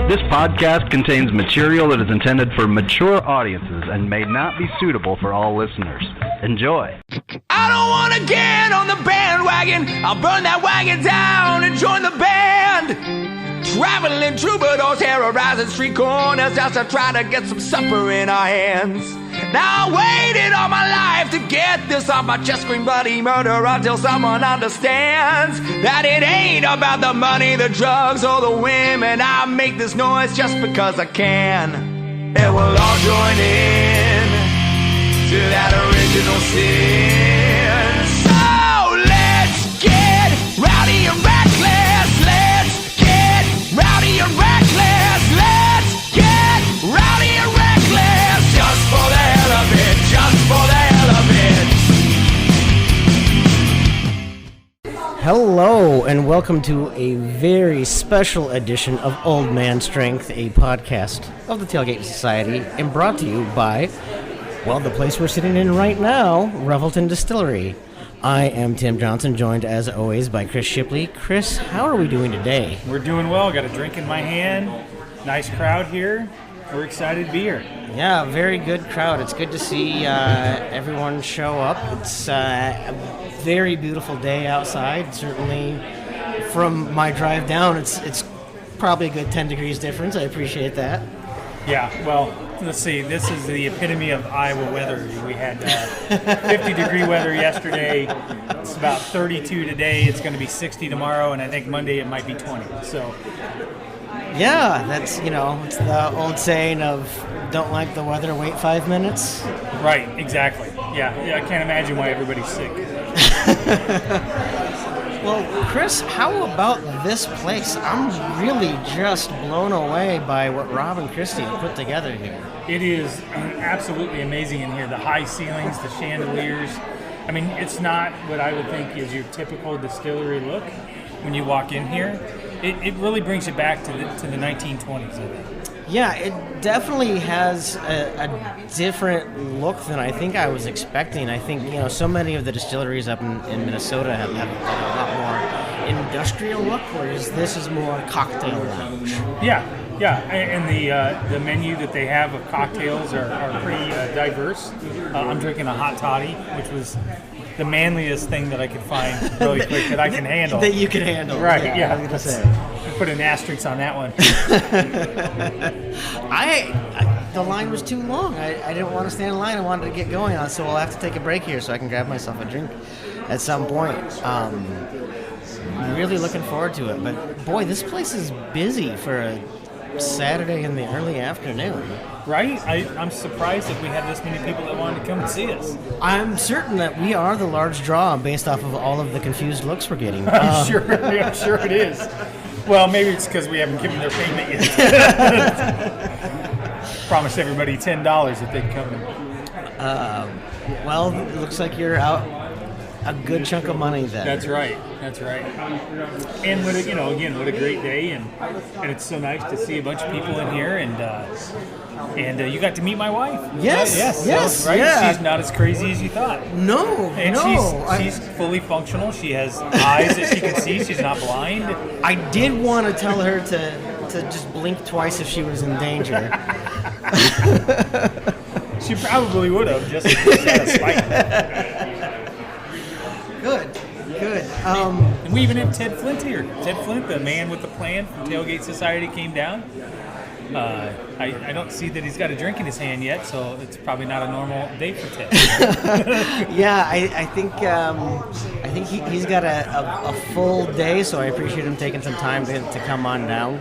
This podcast contains material that is intended for mature audiences and may not be suitable for all listeners. Enjoy. I don't want to get on the bandwagon. I'll burn that wagon down and join the band. Traveling troubadours terrorizing street corners just to try to get some supper in our hands. Now I waited all my life to get this off my chest, scream bloody murder until someone understands that it ain't about the money, the drugs, or the women. I make this noise just because I can. And we'll all join in to that original sin. So let's get rowdy and reckless. Let's get rowdy and reckless. Let's get rowdy and reckless. Just for the hell of it. Just for the hell of it. Hello and welcome to a very special edition of Old Man Strength, a podcast of the Tailgate Society, and brought to you by, well, the place we're sitting in right now, Revelton Distillery. I am Tim Johnson, joined as always by Chris Shipley. Chris, how are we doing today? We're doing well. Got a drink in my hand. Nice crowd here. We're excited to be here. Yeah, very good crowd. It's good to see everyone show up. It's a very beautiful day outside. Certainly from my drive down, it's probably a good 10 degrees difference. I appreciate that. Yeah, well, let's see. This is the epitome of Iowa weather. We had 50-degree weather yesterday. It's about 32 today. It's going to be 60 tomorrow, and I think Monday it might be 20. So, yeah, that's, it's the old saying of don't like the weather, wait 5 minutes. Right, exactly. Yeah, I can't imagine why everybody's sick. Well, Chris, how about this place? I'm really just blown away by what Rob and Christi have put together here. It is absolutely amazing in here. The high ceilings, the chandeliers. I mean, it's not what I would think is your typical distillery look when you walk in here. It really brings you back to the 1920s, I think. Yeah, it definitely has a different look than I think I was expecting. I think, so many of the distilleries up in Minnesota have a lot more industrial look, whereas this is more cocktail lounge. Yeah, and the menu that they have of cocktails are pretty diverse. I'm drinking a hot toddy, which was the manliest thing that I could find really quick that I can handle. That you can handle. Right, yeah. I was going to say. Put an asterisk on that one. The line was too long. I didn't want to stand in line. I wanted to get going on, so we'll have to take a break here so I can grab myself a drink at some point. I'm really looking forward to it. But, boy, this place is busy for a Saturday in the early afternoon. Right? I'm surprised that we had this many people that wanted to come and see us. I'm certain that we are the large draw based off of all of the confused looks we're getting. I'm sure it is. Well, maybe it's because we haven't given their payment yet. Promised everybody $10 if they'd come in. Well, it looks like you're out a good chunk of money then. That's right. And what a great day, and it's so nice to see a bunch of people in here, and you got to meet my wife. Yes, right? Yeah. She's not as crazy as you thought. No. She's fully functional. She has eyes that she can see. She's not blind. I did want to tell her to just blink twice if she was in danger. She probably would have, just out of spite. Good. And we even have Ted Flint here. Ted Flint, the man with the plan from Tailgate Society, came down. I don't see that he's got a drink in his hand yet, so it's probably not a normal day for Ted. Yeah, I think he's got a full day, so I appreciate him taking some time to come on down.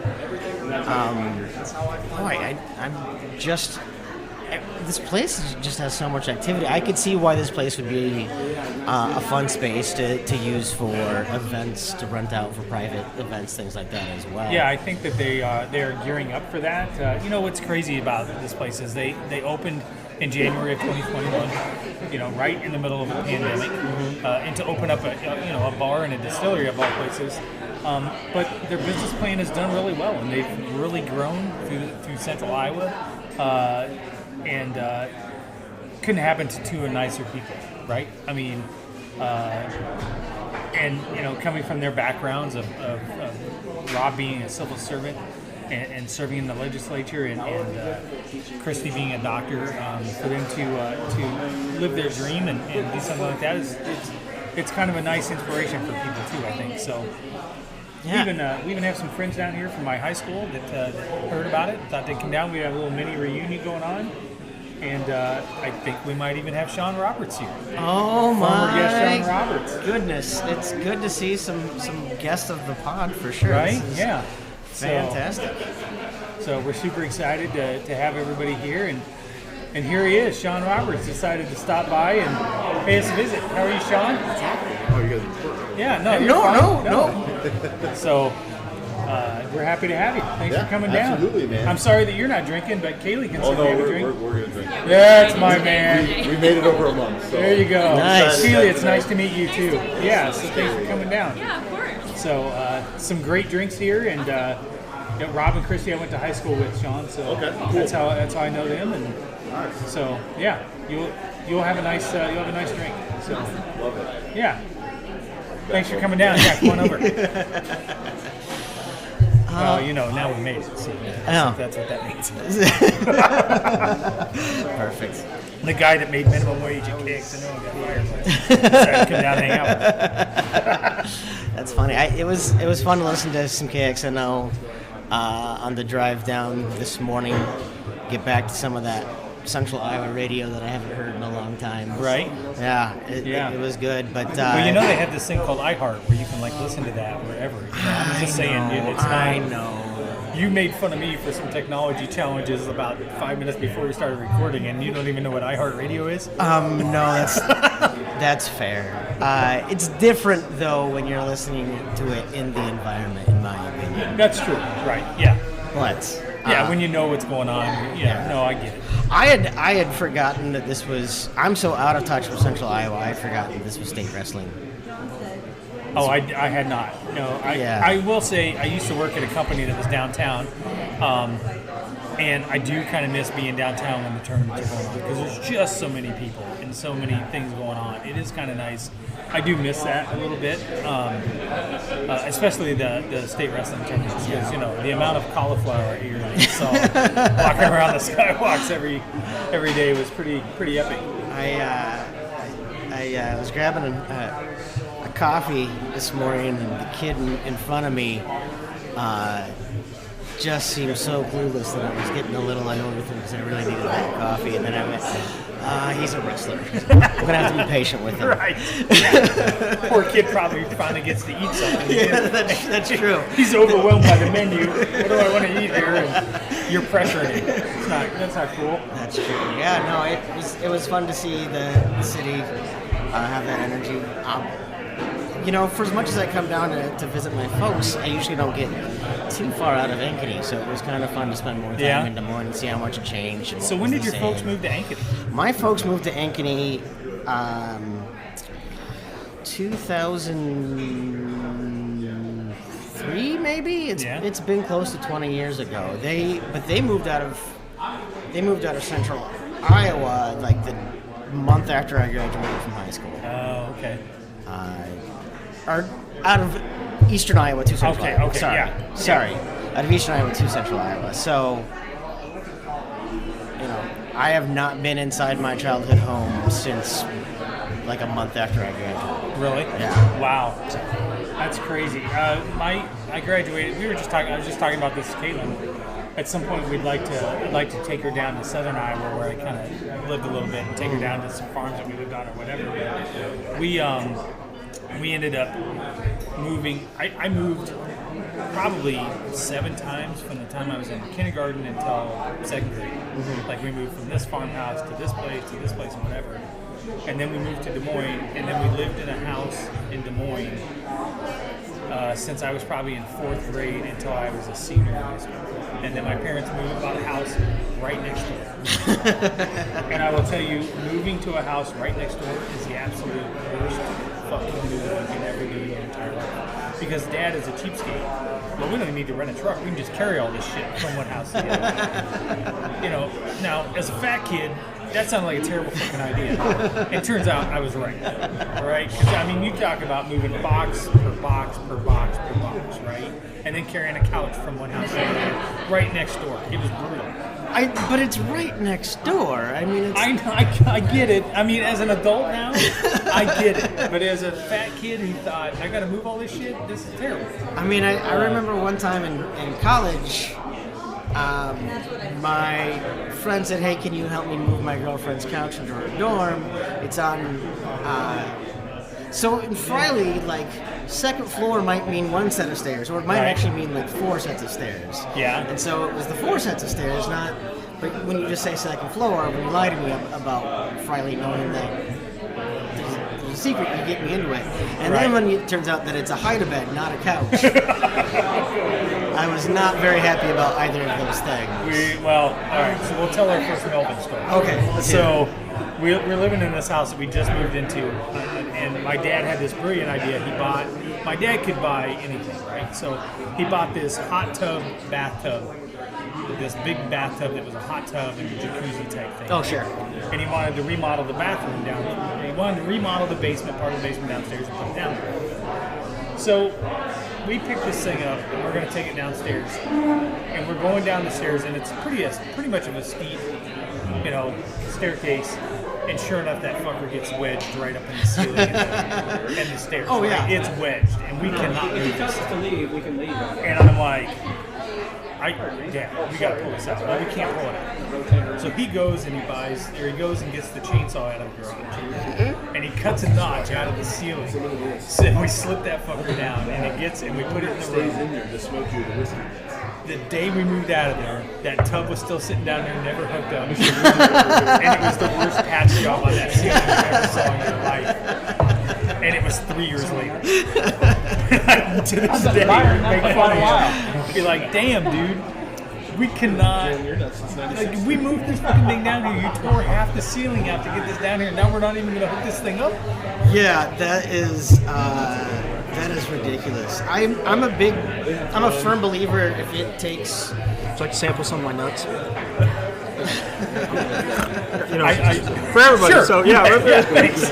I'm just... This place just has so much activity. I could see why this place would be a fun space to use for events, to rent out for private events, things like that as well. Yeah, I think that they are gearing up for that. What's crazy about this place is they opened in January of 2021, right in the middle of a pandemic, and to open up a bar and a distillery of all places. But their business plan has done really well, and they've really grown through central Iowa. And couldn't happen to two nicer people, right? I mean, and coming from their backgrounds of Rob being a civil servant and serving in the legislature, and Christi being a doctor, for them to live their dream and do something like that it's kind of a nice inspiration for people too, I think. So yeah. We even have some friends down here from my high school that heard about it, thought they'd come down. We had a little mini reunion going on. And I think we might even have Sean Roberts here. Oh my! Former guest Sean Roberts. Goodness, it's good to see some guests of the pod for sure. Right? Yeah. Fantastic. So we're super excited to have everybody here, and here he is. Sean Roberts decided to stop by and pay us a visit. How are you, Sean? Oh, you guys? Yeah. No. No. So. We're happy to have you. Thanks for coming down. Absolutely, man. I'm sorry that you're not drinking, but Caitlyn can still have a drink. We're going to drink. That's my man. We made it over a month. So. There you go. Nice. Caitlyn, it's nice to meet you too. Yeah, so thanks for coming down. Yeah, of course. So some great drinks here, and Rob and Christi I went to high school with, Sean. So okay, cool. that's how I know them, and so yeah, you'll have a nice drink. So Love it. yeah. Thanks for coming down. Yeah, come on over. Well, now we made it. So that's what that means. Perfect. The guy that made minimum wage at KXNO got fired. Decided to come down and hang out with us. That's funny. It was fun to listen to some KXNO on the drive down this morning. Get back to some of that Central Iowa radio that I haven't heard in a long time. Right? Yeah. It was good, but well, they have this thing called iHeart where you can listen to that wherever. I'm just saying, it's not. I know. You made fun of me for some technology challenges about 5 minutes before we started recording, and you don't even know what iHeart Radio is? No, that's fair. It's different though when you're listening to it in the environment, in my opinion. That's true. Right? Yeah. But when you know what's going on. Yeah. No, I get it. I had forgotten that this was. I'm so out of touch with Central Iowa. I had forgotten this was state wrestling. Oh, I had not. No, I will say I used to work at a company that was downtown, and I do kind of miss being downtown when the tournaments are going on because there's just so many people and so many things going on. It is kind of nice. I do miss that a little bit, especially the state wrestling tournaments because the amount of cauliflower ear that you saw walking around the skywalks every day was pretty epic. I was grabbing a coffee this morning, and the kid in front of me just seemed so clueless that I was getting a little annoyed with him because I really needed that coffee. And then I went, he's a wrestler. I'm going to have to be patient with him. Right. Yeah. Poor kid probably finally gets to eat something. Yeah, that's true. He's overwhelmed by the menu. What do I want to eat here? And you're pressuring him. That's not cool. That's true. Yeah, no, it was fun to see the city have that energy. For as much as I come down to visit my folks, I usually don't get too far out of Ankeny, so it was kind of fun to spend more time in Des Moines and see how much it changed. So when did your folks move to Ankeny? My folks moved to Ankeny 2003, maybe. It's been close to 20 years ago. They moved out of Central Iowa like the month after I graduated from high school. Oh, okay. Or out of Eastern Iowa to Central Iowa. Okay, Sorry. Out of Eastern Iowa to Central Iowa. So, I have not been inside my childhood home since like a month after I graduated. Really? Yeah. Wow. That's crazy. I graduated. I was just talking about this, Caitlyn. At some point, I'd like to take her down to Southern Iowa, where I kind of lived a little bit, and take her down to some farms that we lived on or whatever. But we ended up moving. I moved probably 7 times from the time I was in kindergarten until 2nd grade. Mm-hmm. Like we moved from this farmhouse to this place, and whatever. And then we moved to Des Moines, and then we lived in a house in Des Moines since I was probably in 4th grade until I was a senior in high school. And then my parents moved and bought a house right next door. And I will tell you, moving to a house right next door is the absolute worst fucking move you can ever do in your entire life. because Dad is a cheapskate. Well, we don't even need to rent a truck. We can just carry all this shit from one house to the other. You know, now, as a fat kid, that sounded like a terrible fucking idea. It turns out I was right. All right? Because, I mean, you talk about moving box per box per box per box, right? And then carrying a couch from one house to the other, right next door. It was brutal. But it's right next door. I mean, it's... I get it. I mean, as an adult now, I get it. But as a fat kid who thought, I got to move all this shit, this is terrible. I mean, I remember one time in college, my friend said, hey, can you help me move my girlfriend's couch into her dorm? It's on... So in Friley, like, second floor might mean one set of stairs, or it might actually mean like 4 sets of stairs. Yeah. And so it was the 4 sets of stairs, not. But when you just say second floor, when you lie to me about Friley knowing that there's a secret, you get me into it. And then when it turns out that it's a hide-a-bed, not a couch, I was not very happy about either of those things. All right, so we'll tell our first Melvin story. Okay. So we're living in this house that we just moved into, and my dad had this brilliant idea. My dad could buy anything, right? So he bought this hot tub bathtub, this big bathtub that was a hot tub and a jacuzzi type thing. Oh, sure. And he wanted to remodel the bathroom down. He wanted to remodel the basement, part of the basement downstairs, and put it down there. So we picked this thing up, and we're going to take it downstairs. And we're going down the stairs, and it's pretty much of a steep, staircase. And sure enough, that fucker gets wedged right up in the ceiling and the stairs. Oh, yeah. Right? It's wedged, and we cannot move this. To leave, we can leave. And I'm like, Dad, we gotta pull this out. No, we can't pull it out. So he goes and gets the chainsaw out of the garage. And he cuts a notch out of the ceiling. So we slip that fucker down, and we put it in the room. In there to smoke you the whiskey. The day we moved out of there, that tub was still sitting down there, never hooked up. And it was the worst patch job on that ceiling you ever saw in your life. And it was 3 years later. To this day, we make fun of you. Be like, damn, dude, we cannot. Like, we moved this fucking thing down here. You tore half the ceiling out to get this down here, and now we're not even going to hook this thing up? Yeah, that is ridiculous. I'm a firm believer if it takes. Would you like to sample some of my nuts? For everybody. Sure. So yeah, thanks.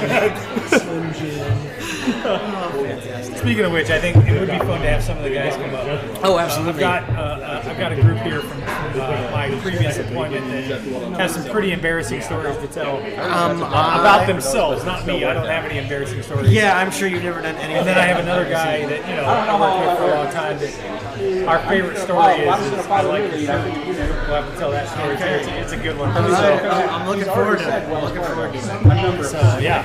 Speaking of which, I think it would be fun to have some of the guys come up. Oh, absolutely. I've got a group here from my previous appointment that has some pretty embarrassing stories to tell about themselves, not me. I don't have any embarrassing stories. Yeah, I'm sure you've never done anything. And then I have another guy that I worked with for a long time. That our favorite story is I like the shirt. We'll have to tell that story too. It's a good one. I'm looking forward to it. So yeah.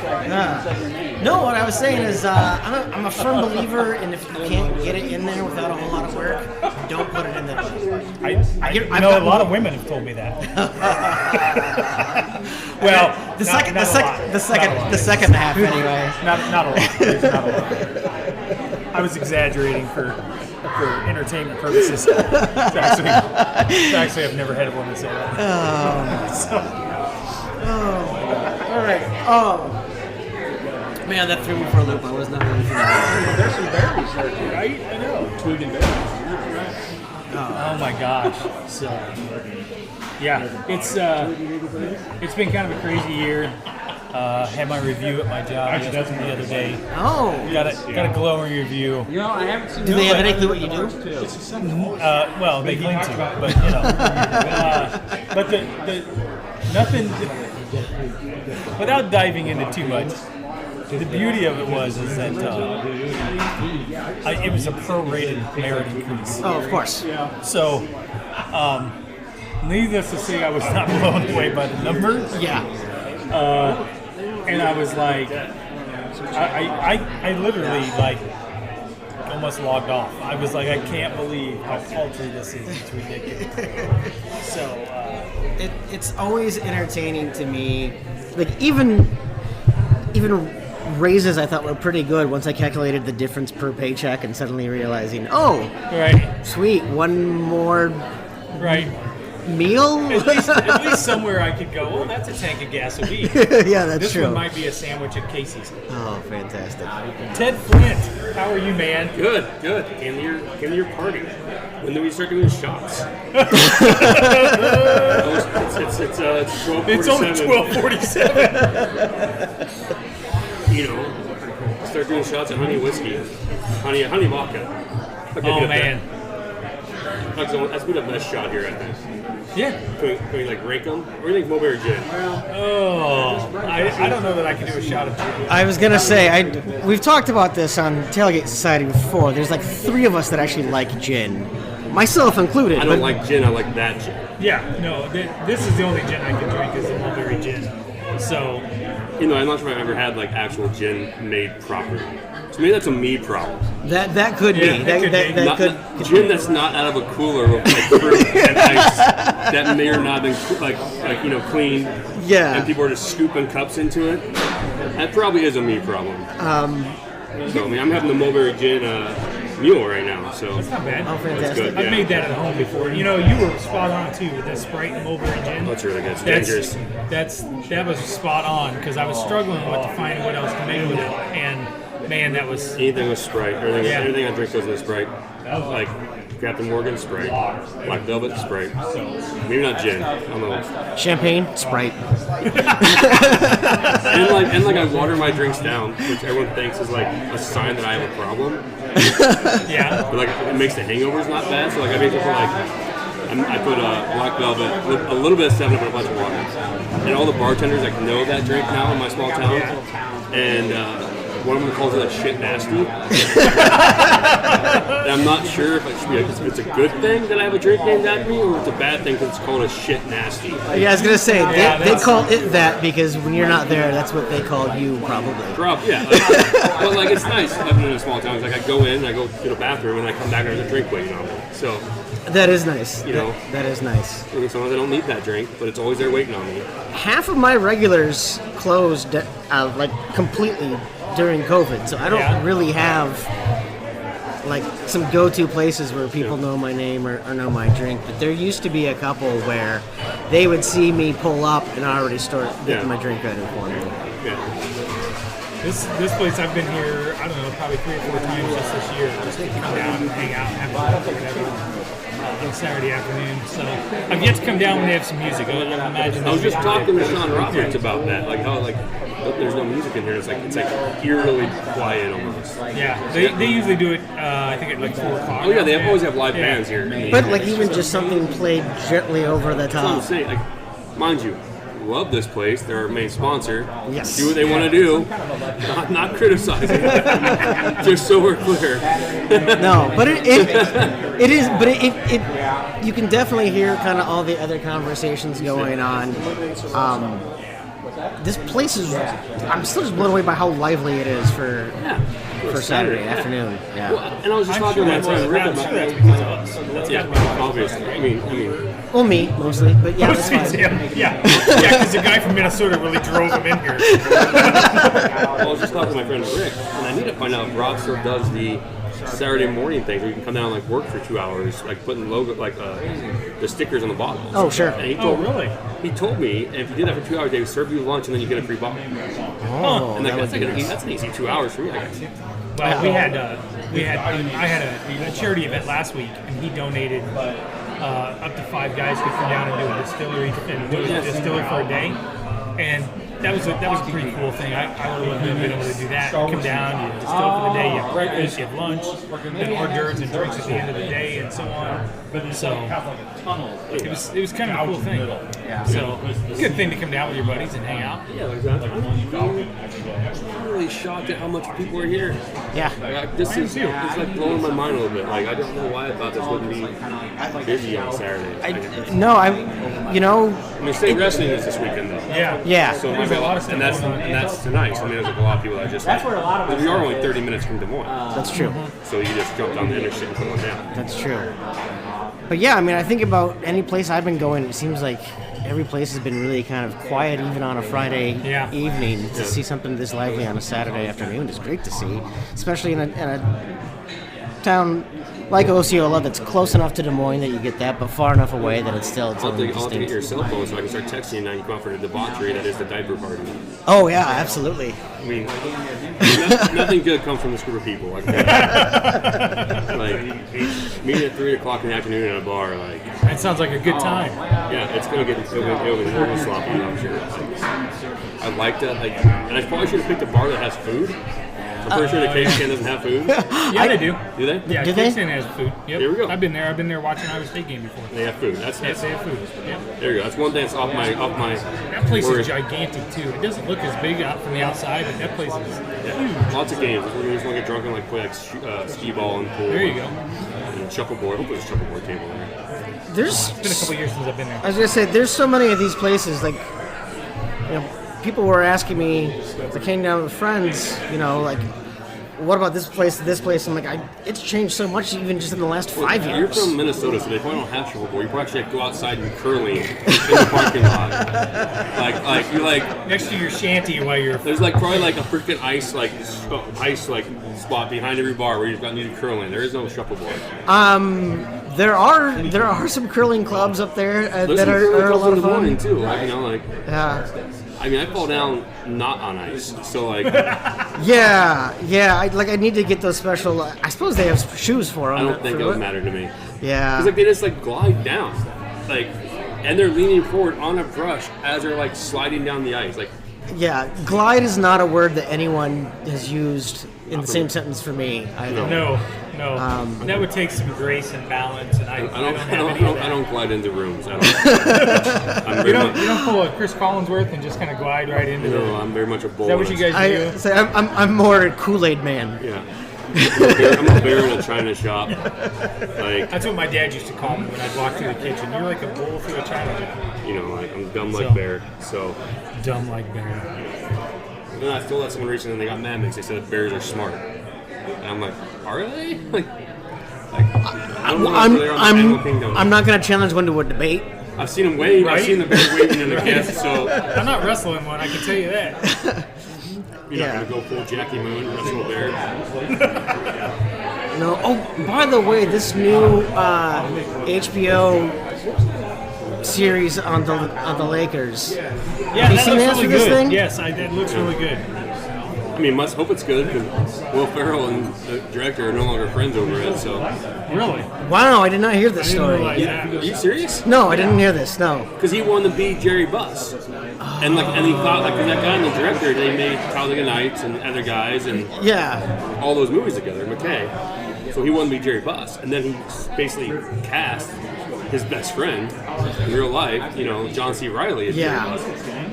No, what I was saying is I'm a firm believer in if you can't get it in there without a whole lot of work, don't put it in there. I know a lot of women have told me that. Well, the second half anyway. Not a lot. There's not a lot. I was exaggerating for entertainment purposes. Actually, I've never had a woman say that. All right. Man, that threw me for a loop. I was not ready for that. there's some berries there, right? I know. Twig and berries. Oh my gosh. So, yeah, it's been kind of a crazy year. Had my review at my job the other day. Oh. Got a glowing review. I haven't seen. Do they have any clue what you do? Well, they claim to, but but the nothing. Without diving into too much, the beauty of it was that it was a prorated merit increase. Oh, of course. So, needless to say, I was not blown away by the numbers. Yeah. And I was like, I literally almost logged off. I was like, I can't believe how paltry this is. It's ridiculous. So it's always entertaining to me. Like even raises I thought were pretty good once I calculated the difference per paycheck and suddenly realizing, oh, right, sweet, one more right. meal. At least somewhere I could go, well, that's a tank of gas a week. Yeah, that's this true. This one might be a sandwich at Casey's. Oh, fantastic. Ted Flint, how are you, man? Good. Came to your party. When do we start doing shots? It's 12:47. It's only 12:47. Start doing shots of honey whiskey, honey vodka. Oh man, that's been the best shot here, I think. Yeah. Can we like rank them? Or do you think mulberry gin? Oh, I don't know that I can do a shot of gin. I was gonna say we've talked about this on Tailgate Society before. There's like 3 of us that actually like gin, myself included. I don't like gin. I like that gin. Yeah, no, this is the only gin I can drink is the mulberry gin. So, I'm not sure I've ever had like actual gin made properly. So maybe that's a me problem. That could be. That could gin that's not out of a cooler with like fruit and ice that may or not have been cleaned. Yeah. And people are just scooping cups into it. That probably is a me problem. So I'm having the mulberry gin mule right now. So that's not bad. Oh, fantastic. That's good, I've yeah. made that at home before. You were spot on too with that Sprite and mulberry gin. That's really good. It's dangerous. That was spot on because I was struggling to find what else to make with it, and man, that was anything with Sprite. Everything I drink goes in Sprite. Oh. Like Captain Morgan Sprite, Black Velvet Sprite. Maybe not gin. I don't know. champagne, Sprite. and I water my drinks down, which everyone thinks is like a sign that I have a problem. yeah. But like it makes the hangovers not bad. So like I basically I put Black Velvet, a little bit of 7-Up, and a bunch of water. And all the bartenders know that drink now in my small town. And one of them calls it a shit nasty. And I'm not sure if it's a good thing that I have a drink named after me, or it's a bad thing because it's called a shit nasty. Yeah, I was gonna say they call it that because when you're not there, that's what they call you probably. Yeah. But like it's nice living in a small town. It's like I go in, I go to the bathroom, and I come back and there's a drink waiting on me. So that is nice. That is nice. Sometimes I don't need that drink, but it's always there waiting on me. Half of my regulars closed like completely during COVID, so I don't really have like some go-to places where people know my name or know my drink. But there used to be a couple where they would see me pull up and already start getting my drink ready for me. Yeah. This place, I've been here, I don't know, probably 3 or 4 times just this year, just to come down and hang out and have lunch or whatever on Saturday afternoon. So I've yet to come down when they have some music. I imagine. I was just talking to Sean Roberts about that, like how there's no music in here. It's like eerily quiet almost. Yeah, they usually do it. I think at like 4 o'clock. Oh yeah, they always have live bands here. But like even just something played gently over the That's what I'm top. saying. Like, mind you, love this place. They're our main sponsor. Yes. Do what they want to do. Not criticizing. Just so we're clear. No, but it is. But it you can definitely hear kind of all the other conversations going on. This place is. I'm still just blown away by how lively it is for Saturday afternoon. Yeah. Well, and I was just talking to my friend Rick about that's because of us. obviously. I mean. Well, me mostly, but yeah, that's fine. Yeah, because the guy from Minnesota really drove him in here. I was just talking to my friend Rick, and I need to find out if Rob still does the Saturday morning thing where you can come down and like work for 2 hours, like putting the stickers on the bottles. Oh, sure. And he told me, if you did that for 2 hours, they would serve you lunch and then you get a free bottle. Oh, And that's an easy 2 hours for me, I guess. well, I had a charity event last week, and he donated up to 5 guys could come down and do a distillery for a day, and that was a pretty cool thing. I would love to have been able to do that. You come down, you distill for the day, you have breakfast, you have lunch, then hors d'oeuvres and drinks at the end of the day, and so on. So it was kind of a cool thing. So good thing to come down with your buddies and hang out. Yeah, exactly. I'm really shocked at how much people are here. Yeah. This is it's like blowing my mind a little bit. Like I don't know why I thought this wouldn't be busy on Saturday. State wrestling is this weekend though. Yeah. So There's a lot of stuff and that's tonight. So I mean, there's like a lot of people that just. That's where a lot of. We are only 30 minutes from Des Moines. That's true. So you just jump down the interstate and come on down. That's true. But yeah, I mean, I think about any place I've been going, it seems like every place has been really kind of quiet, even on a Friday evening. To see something this lively on a Saturday afternoon is great to see, especially in a town like Osceola, that's close enough to Des Moines that you get that, but far enough away that it's still its I'll own have to distinct. get your cell phone so I can start texting you and now you come out for the debauchery that is the diaper party. Oh yeah, absolutely. I mean, nothing good comes from this group of people. Like meeting at 3 o'clock in the afternoon at a bar, like. That sounds like a good time. Yeah, it's gonna get really sloppy, I'm sure. I like that, and I probably should have picked a bar that has food. I'm pretty sure the KXNO doesn't have food. Yeah, they do. Do they? Yeah, Do they? KXNO has food. Yep. There we go. I've been there watching Iowa State game before. They have food. Yes, they have food. Yep. There you go. That's one thing that's off my. That place is gigantic too. It doesn't look as big out from the outside, but that place is huge. Lots of games. We're just want to get drunk and play skee ball and pool. There you go. And shuffleboard. Hopefully, there's a shuffleboard table there. There's It's been a couple years since I've been there. I was gonna say, there's so many of these places. Like, people were asking me if I came down with friends. What about this place? I'm like, it's changed so much, even just in the last 5 years. You're from Minnesota, so they probably don't have shuffleboard. You probably actually have to go outside and curling in the parking lot. You Next to your shanty while you're. There's probably a freaking ice spot behind every bar where you've got needed curling. There is no shuffleboard. There are some curling clubs up there that are a lot of fun too. Yeah. I mean, I fall down not on ice, so Yeah. I need to get those special. I suppose they have shoes for them. I don't think it would matter to me. Yeah. Because they just glide down, and they're leaning forward on a brush as they're sliding down the ice, Yeah, glide is not a word that anyone has used in the same sentence for me. No. That would take some grace and balance, and I don't glide into rooms. You don't pull a Chris Collinsworth and just kind of glide right into it. No, I'm very much a bull. Is that what you guys do? I'm more Kool-Aid man. Yeah. I'm a bear in a china shop. That's what my dad used to call me when I'd walk through the kitchen. You're like a bull through a china shop. I'm dumb like bear. So dumb like bear. And then I stole that someone recently and they got mad because they said that bears are smart. And I'm like, are they? I'm not going to challenge one to a debate. I've seen him wave. Right? I've seen the bear waving in the cast. So I'm not wrestling one. I can tell you that. You're not going to go full Jackie Moon wrestle a bear. No. Oh, by the way, this new HBO series on the Lakers. Yeah, have you seen really this good. thing? Yes, it looks really good. I mean, must hope it's good because Will Ferrell and the director are no longer friends over it. So really, wow, I did not hear this story. Are you serious? No, I didn't hear this. No, because he wanted to be Jerry Buss, and he thought that guy and the director they made Talladega Nights and other guys and all those movies together, McKay. So he wanted to be Jerry Buss, and then he basically cast his best friend in real life, John C. Reilly as Jerry Buss,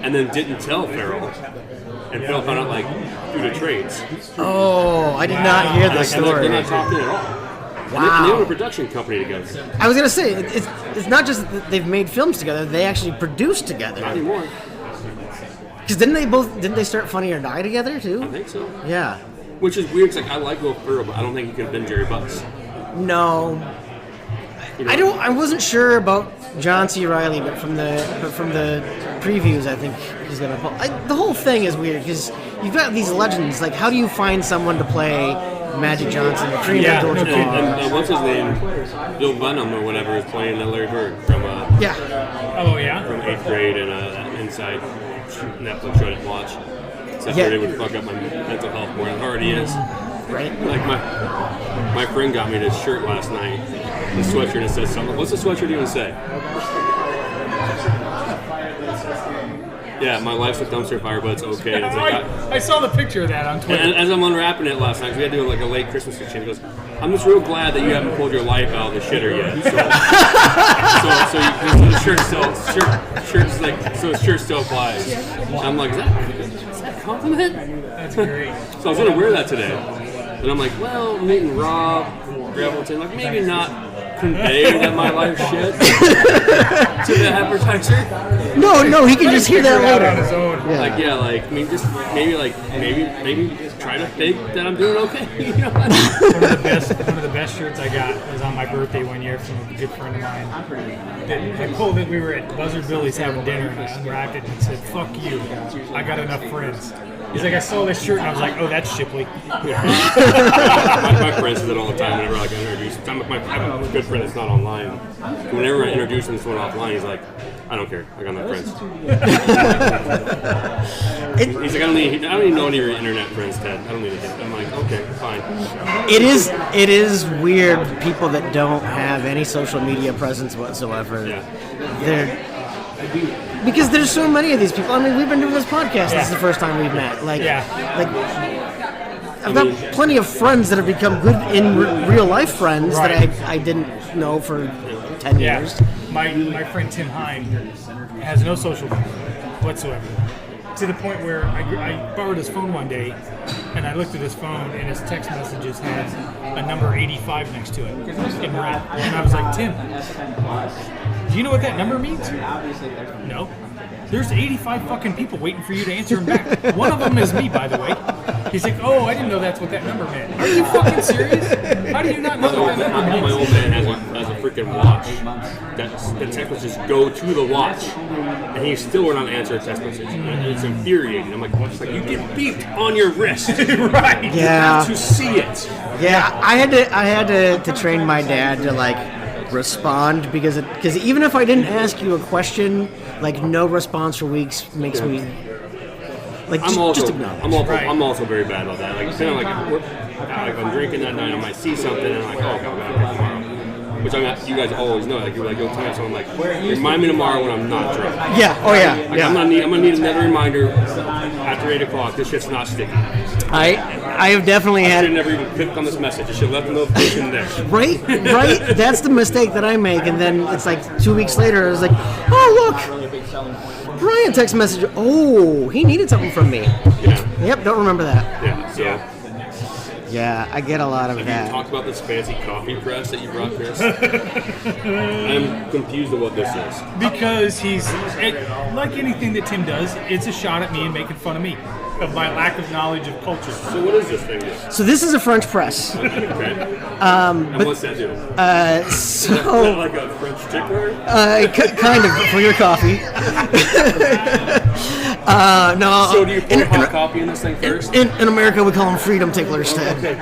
and then didn't tell Ferrell. And Phil found out through the trades. Oh, I did not hear this story. They're not talking at all. Wow. And they own a production company together. I was gonna say it's not just that they've made films together; they actually produced together. Not anymore. Because didn't they start Funny or Die together too? I think so. Yeah. Which is weird. Because I like Will Ferrell, but I don't think he could have been Jerry Buss. No. I wasn't sure about John C. Reilly, but from the previews, I think he's gonna. The whole thing is weird because you've got these legends. How do you find someone to play Magic Johnson or Kareem Abdul-Jabbar? And what's his name? Bill Benham or whatever is playing Larry Bird from Oh yeah. From 8th grade and Inside Netflix show I didn't watch. Except they would fuck up my mental health more than it already is. Right. My friend got me this shirt last night. The sweatshirt that says something. What's the sweatshirt even say? Yeah, my life's a dumpster fire, but it's okay. And it's I saw the picture of that on Twitter. And as I'm unwrapping it last night, because we had to do a late Christmas exchange, he goes, I'm just real glad that you haven't pulled your life out of the shitter yet. So the shirt still applies. So I'm like, is that a compliment? That's great. So I was going to wear that today. And I'm like, well, I'm meeting Rob, Revelton, maybe not convey that my life's shit to the advertiser. No, he can just hear that later. On his own. Maybe try to fake that I'm doing okay. One of the best shirts I got was on my birthday one year from a good friend of mine. I pulled it. We were at Buzzard Billy's having dinner, and I unwrapped it and said, "Fuck you, I got enough friends." He's like, I saw this shirt and I was like, oh, that's Shipley. My friends do that all the time whenever I introduce introduce. I have a good friend that's not online. Whenever I introduce him to someone offline, he's like, I don't care. I got no friends. He's like, I don't even know any of your internet friends, Ted. I don't need to. I'm like, okay, fine. It is weird. People that don't have any social media presence whatsoever. Yeah. Because there's so many of these people. I mean, we've been doing this podcast. This is the first time we've met. I've got plenty of friends that have become good in real life friends that I didn't know for 10 years. My friend Tim Hine has no social media whatsoever. To the point where I borrowed his phone one day, and I looked at his phone, and his text messages had a number 85 next to it in red. And I was like, Tim, do you know what that number means? No. There's 85 fucking people waiting for you to answer him back. One of them is me, by the way. He's like, oh, I didn't know that's what that number meant. Are you fucking serious? How do you not know what that number means? My old man has a freaking watch. The text messages go to the watch, and he still will not answer a text message. It's infuriating. I'm like, you get beeped on your wrist. Right. Yeah. You have to see it. Yeah, I had to train my dad to respond because even if I didn't ask you a question, no response for weeks makes me just ignore it. I'm also very bad about that. If I'm drinking that night, I might see something and I'm like, oh, God, tomorrow. Which you guys always know. You're like, you'll tell me something remind me tomorrow when I'm not drunk. Yeah. Oh yeah. I'm gonna need another reminder after 8 o'clock. This shit's not sticky. I have definitely I had. should have never even clicked on this message. I should have left the notification there. Right. That's the mistake that I make, and then it's 2 weeks later. It's like, oh look, Brian text message. Oh, he needed something from me. Yeah. Yep. Don't remember that. Yeah. So. Yeah, I get a lot of Have that. you talked about this fancy coffee press that you brought, Chris? I'm confused at what this is. Because like anything that Tim does, it's a shot at me and making fun of me, of my lack of knowledge of culture. So what is this thing? So this is a French press. Okay. And what's that do? Is that like a French tickler? Kind of, for your coffee. No. So do you pour hot coffee in this thing first? In America, we call them freedom ticklers, Ted. Okay,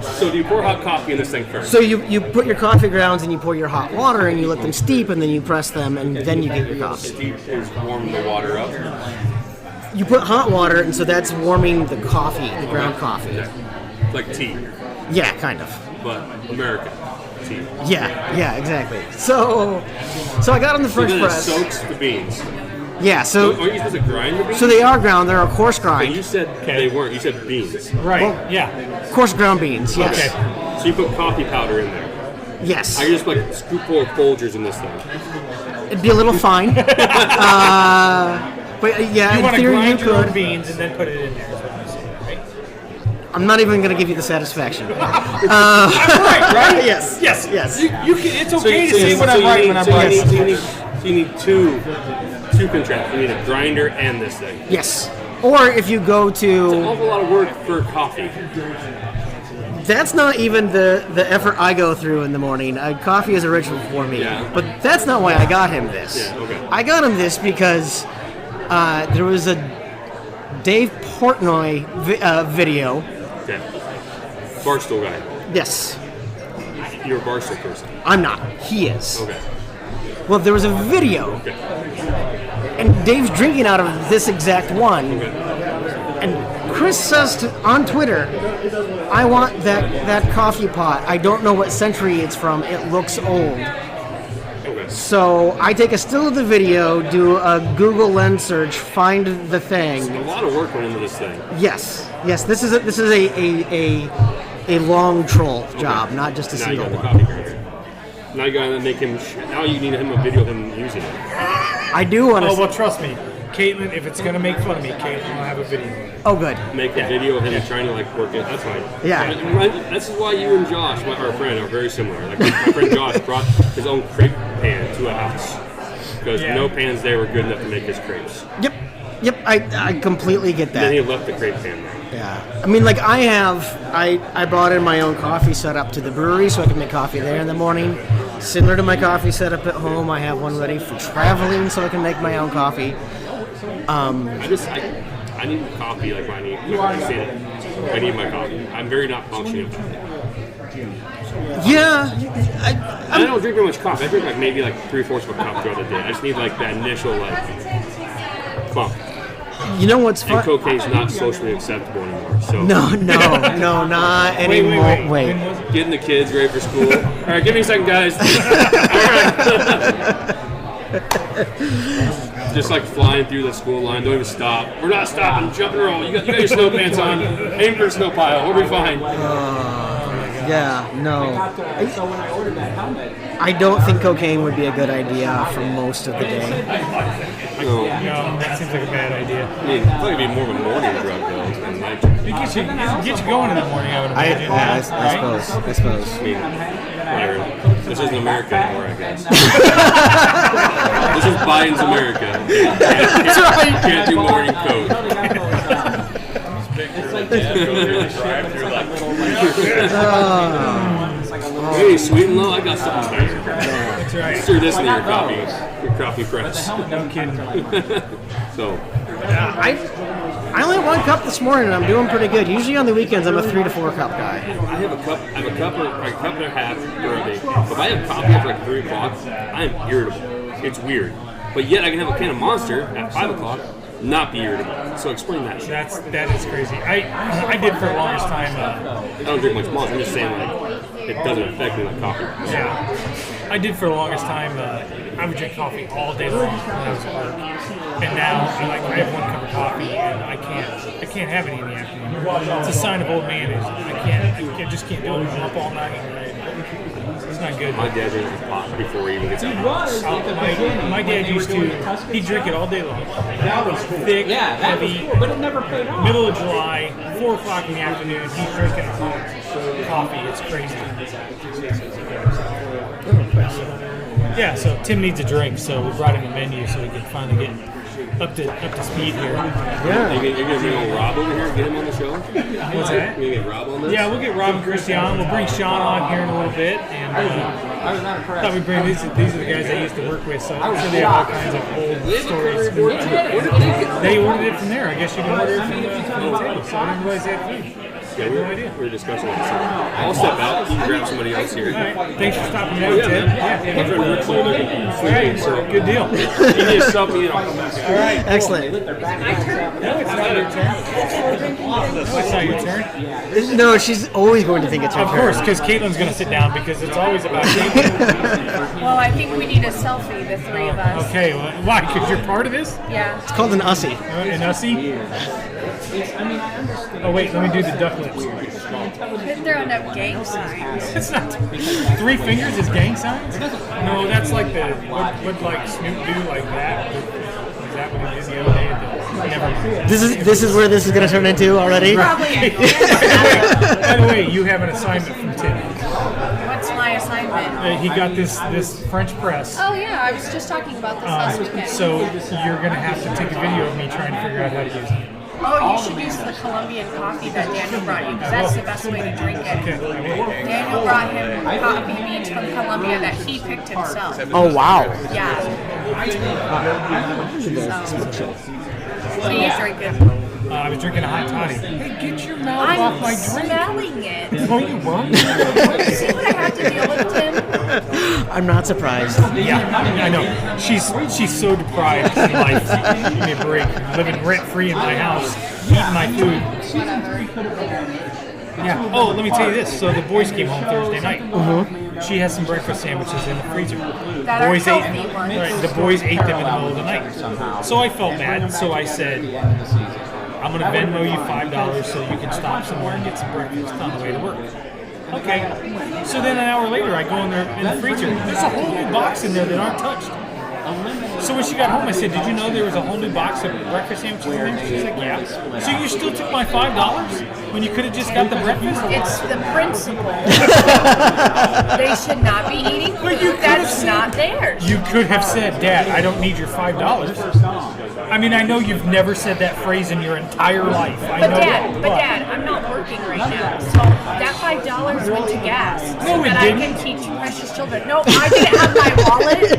so do you pour hot coffee in this thing first? So you put your coffee grounds and you pour your hot water and you let them steep and then you press them and then you get your coffee. Steep is warm the water up. You put hot water and so that's warming the coffee, the ground coffee. Okay. Like tea. Yeah, kind of. But American tea. Yeah, exactly. So I got on the French press. It soaks the beans. Yeah, so Are you supposed to grind the beans? So they are ground. They're a coarse grind. But you said they weren't. You said beans. Right. Well, yeah. Coarse ground beans. Yes. Okay. So you put coffee powder in there. Yes. I just scoop full of Folgers in this thing. It'd be a little fine. But yeah, You want in to theory you grind your own could. beans and then put it in there. Is what I'm saying, right? I'm not even going to give you the satisfaction. I'm right, right? Yes. You can, it's okay to say when I'm right when I'm right. So you need two contraptions. You need a grinder and this thing. Yes. Or if you go It's an to, awful lot of work for coffee. that's not even the effort I go through in the morning. Coffee is a ritual for me. Yeah. But that's not why I got him this. Yeah, okay. I got him this because there was a Dave Portnoy video. Okay. Barstool guy. Yes. You're a Barstool person. I'm not. He is. Okay. Well, there was a video, Okay. and Dave's drinking out of this exact one. Okay. And Chris says on Twitter, I want that coffee pot. I don't know what century it's from. It looks old. Okay. So I take a still of the video, do a Google lens search, find the thing. A lot of work went into this thing. Yes. This is a long troll job, not just a Now you single got the one. coffee grinder. Now you gotta make him. Now you need him a video of him using it. I do want Oh, to. well, trust me. Caitlyn, if it's going to make fun of me, Caitlyn will have a video of it. Oh, good. Make a video of him trying to work it. That's fine. Yeah. This is why you and Josh, our friend, are very similar. My friend Josh brought his own crepe pan to a house because no pans there were good enough to make his crepes. Yep. I completely get Then he that. left the crepe pan there. Yeah. I mean, I brought in my own coffee setup to the brewery so I can make coffee there in the morning. Similar to my coffee setup at home, I have one ready for traveling so I can make my own coffee. I need coffee when I need. I need my coffee. I'm very not functioning. Yeah. I don't drink very much coffee. I drink like maybe like 3/4 of a cup throughout the day. I just need like that initial like bump. You know what's fun? And cocaine's not socially acceptable anymore. So No, not anymore. Wait. Getting the kids ready for school. All right, give me a second, guys. All right. Just like flying through the school line, don't even stop. We're not stopping. Jump and roll. You got your snow pants on. Aim for a snow pile. We'll be fine. Yeah, no. I don't think cocaine would be a good idea for most of the day. No, that seems like a bad idea. I mean, it'd probably be more of a morning drug though than night drug. It gets you going in the morning, I would imagine. I suppose. I mean, whatever. This isn't America anymore, I guess. This is Biden's America. Can't do morning coke. Hey, sweet and low, I got something better. That's right. Stir this in your coffee press. No kidding. So, I only had 1 cup this morning, and I'm doing pretty good. Usually on the weekends, I'm a 3 to 4 cup guy. I have a cup and a half currently. If I have coffee after like 3 o'clock, I am irritable. It's weird. But yet I can have a can of Monster at 5 o'clock, not be irritable. So explain that. That is crazy. I did for the longest time. I don't drink much Monster. I'm just saying like it doesn't affect me like coffee. Yeah. I did for the longest time. I would drink coffee all day long when I was at work, and now I have 1 cup of coffee and I can't have any in the afternoon. It's a sign of old man. I just can't do it. I'm up all night. It's not good. My dad drinks his pot before he even gets out of the house. My dad used to. He'd drink it all day long. That was thick, heavy. But it never paid off. Middle of July, 4 o'clock in the afternoon. He's drinking coffee. It's crazy. Yeah, so Tim needs a drink, so we brought him a menu so we can finally get up to speed here. Yeah. You're going to bring old Rob over here and get him on the show? What's that? You're going to get Rob on this? Yeah, we'll get Rob and Christi on. We'll bring Sean on here in a little bit. And thought we'd bring these are the guys I used to work with, so I'm sure they have all kinds of old stories. They ordered it from there. I guess you can order it from the table, so I didn't realize they had food. Yeah, we were discussing it. So I'll step out. You can grab somebody else here. All right. Thanks for stopping by, Ted. I'm trying to work somewhere. All right. So good deal. You need to stop me and I'll come back. All right. Excellent. No, it's not your turn. No, it's not your turn. No, she's always going to think it's her Of turn. course, because Caitlyn's going to sit down because it's always about Caitlyn. Well, I think we need a selfie, the 3 of us. Okay. Well, why? Because you're part of this? Yeah. It's called an Ussie. An Ussie? Oh, wait. Let me do the duck lips. They're throwing up gang signs. It's not 3 fingers is gang signs? No, that's like what like Snoop do like that. Is that what he did the other day? Never mind. This is where this is going to turn into already. Probably. By the way, you have an assignment from Tim. What's my assignment? He got this French press. Oh yeah, I was just talking about this last weekend. So you're going to have to take a video of me trying to figure out how to use it. Oh, you should use the Colombian coffee that Daniel brought you, because that's the best way to drink it. Daniel brought him coffee beans from Colombia that he picked himself. Oh, wow. Yeah. So you drink it. I was drinking a hot toddy. Hey, get your mouth off my drink. I'm smelling it. Oh, you weren't? See what I have to deal with, Tim? I'm not surprised. Yeah, I know. She's so deprived in life. Give me a break. Living rent free in my house, eating my food. Yeah. Oh, let me tell you this. So the boys came home Thursday night. She has some breakfast sandwiches in the freezer. That are healthy ones. Right, the boys ate them in the middle of the night. So I felt bad. So I said, I'm going to Venmo you $5 so you can stop somewhere and get some breakfast on the way to work. Okay. So then an hour later, I go in there in the freezer. There's a whole new box in there that aren't touched. So when she got home, I said, did you know there was a whole new box of breakfast sandwiches in there? She's like, yeah. So you still took my $5 when you could have just got the breakfast? It's the principle. They should not be eating food that's not theirs. You could have said, Dad, I don't need your $5. I mean, I know you've never said that phrase in your entire life. But Dad, I'm not working right now, so that $5 went to gas so that I can teach precious children. No, I didn't have my wallet.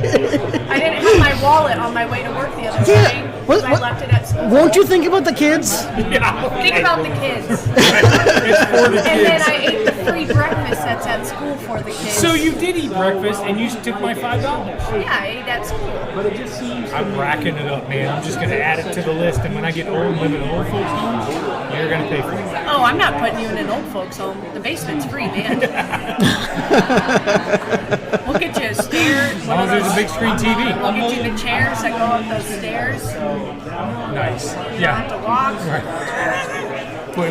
I didn't have my wallet on my way to work the other day. I left it at Won't you think about the kids? Yeah. Think about the kids. It's for the And then kids. I ate the free breakfast that's at school for the kids. So you did eat breakfast and you took my $5. Yeah, I ate at school. I'm racking it up, man. I'm just going to add it to the list, and when I get old and live in an old folks home, you're going to pay for it. Oh, I'm not putting you in an old folks home. The basement's free, man. We'll get you a stair. As long as there's a big screen TV. We'll get you the chairs that go up those stairs. Nice. You don't have Yeah. to walk. Wait,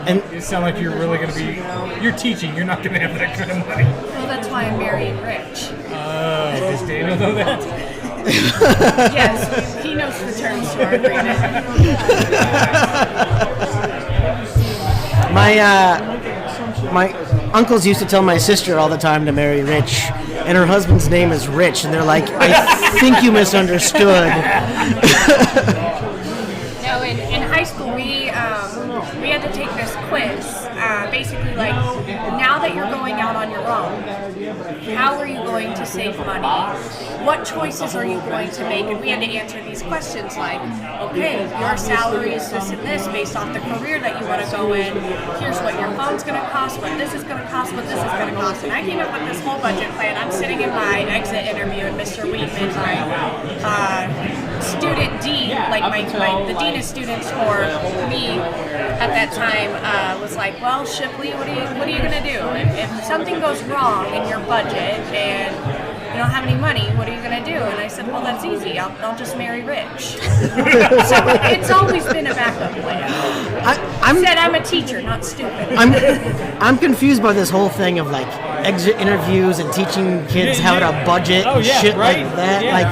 And you sound like you're really going to be... You're teaching. You're not going to have that kind of money. Well, that's why I'm marrying rich. Does Daniel know that? Yes, he knows the terms to our agreement. My uncles used to tell my sister all the time to marry rich, and her husband's name is Rich, and they're like, I think you misunderstood. No, in high school we had to take this quiz. Basically, like, now that you're going out on your own, how are you going to save money? What choices are you going to make? And we had to answer these questions like, okay, your salary is this and this based off the career that you want to go in. Here's what your phone's going to cost, what this is going to cost, what this is going to cost. And I came up with this whole budget plan. I'm sitting in my exit interview, and Mr. Wheatman, my student dean, like the dean of students for me at that time, was like, well, Shipley, what are you going to do? If something goes wrong in your budget and you don't have any money, what are you going to do? And I said, well, that's easy. I'll just marry rich. So it's always been a backup plan. I'm a teacher, not stupid. I'm confused by this whole thing of like exit interviews and teaching kids how to budget and shit like that. Yeah. Like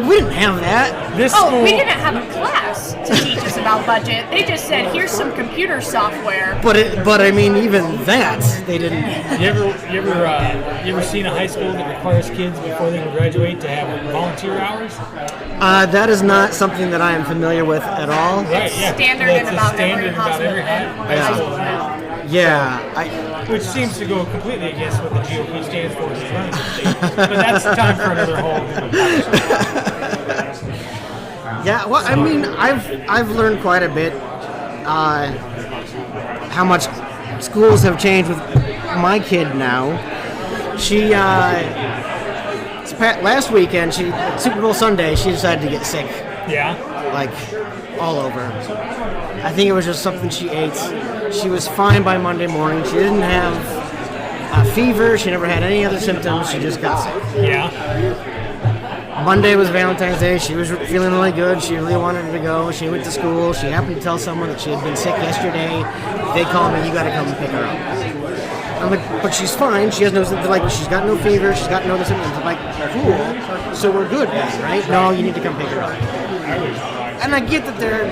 we didn't have that. We didn't have a class to teach us about budget. They just said, here's some computer software. But I mean, even that they didn't. You ever seen a high school that requires kids before they can graduate to have volunteer hours? That is not something that I am familiar with at all. Right, yeah. Standard That's in a about standard every about every hospital. high school now. Yeah, Which seems to go completely against what the GOP stands for as running the state. But that's time for another whole yeah. Well, I mean, I've learned quite a bit. How much schools have changed with my kid now. She last weekend, Super Bowl Sunday, she decided to get sick. Yeah. Like all over. I think it was just something she ate. She was fine by Monday morning. She didn't have a fever. She never had any other symptoms. She just got sick. Yeah. Monday was Valentine's Day. She was feeling really good. She really wanted to go. She went to school. She happened to tell someone that she had been sick yesterday. They called me, you got to come and pick her up. I'm like, but she's fine. She has no symptoms. Like, she's got no fever. She's got no other symptoms. I'm like, cool. So we're good then, right? No, you need to come pick her up. And I get that they're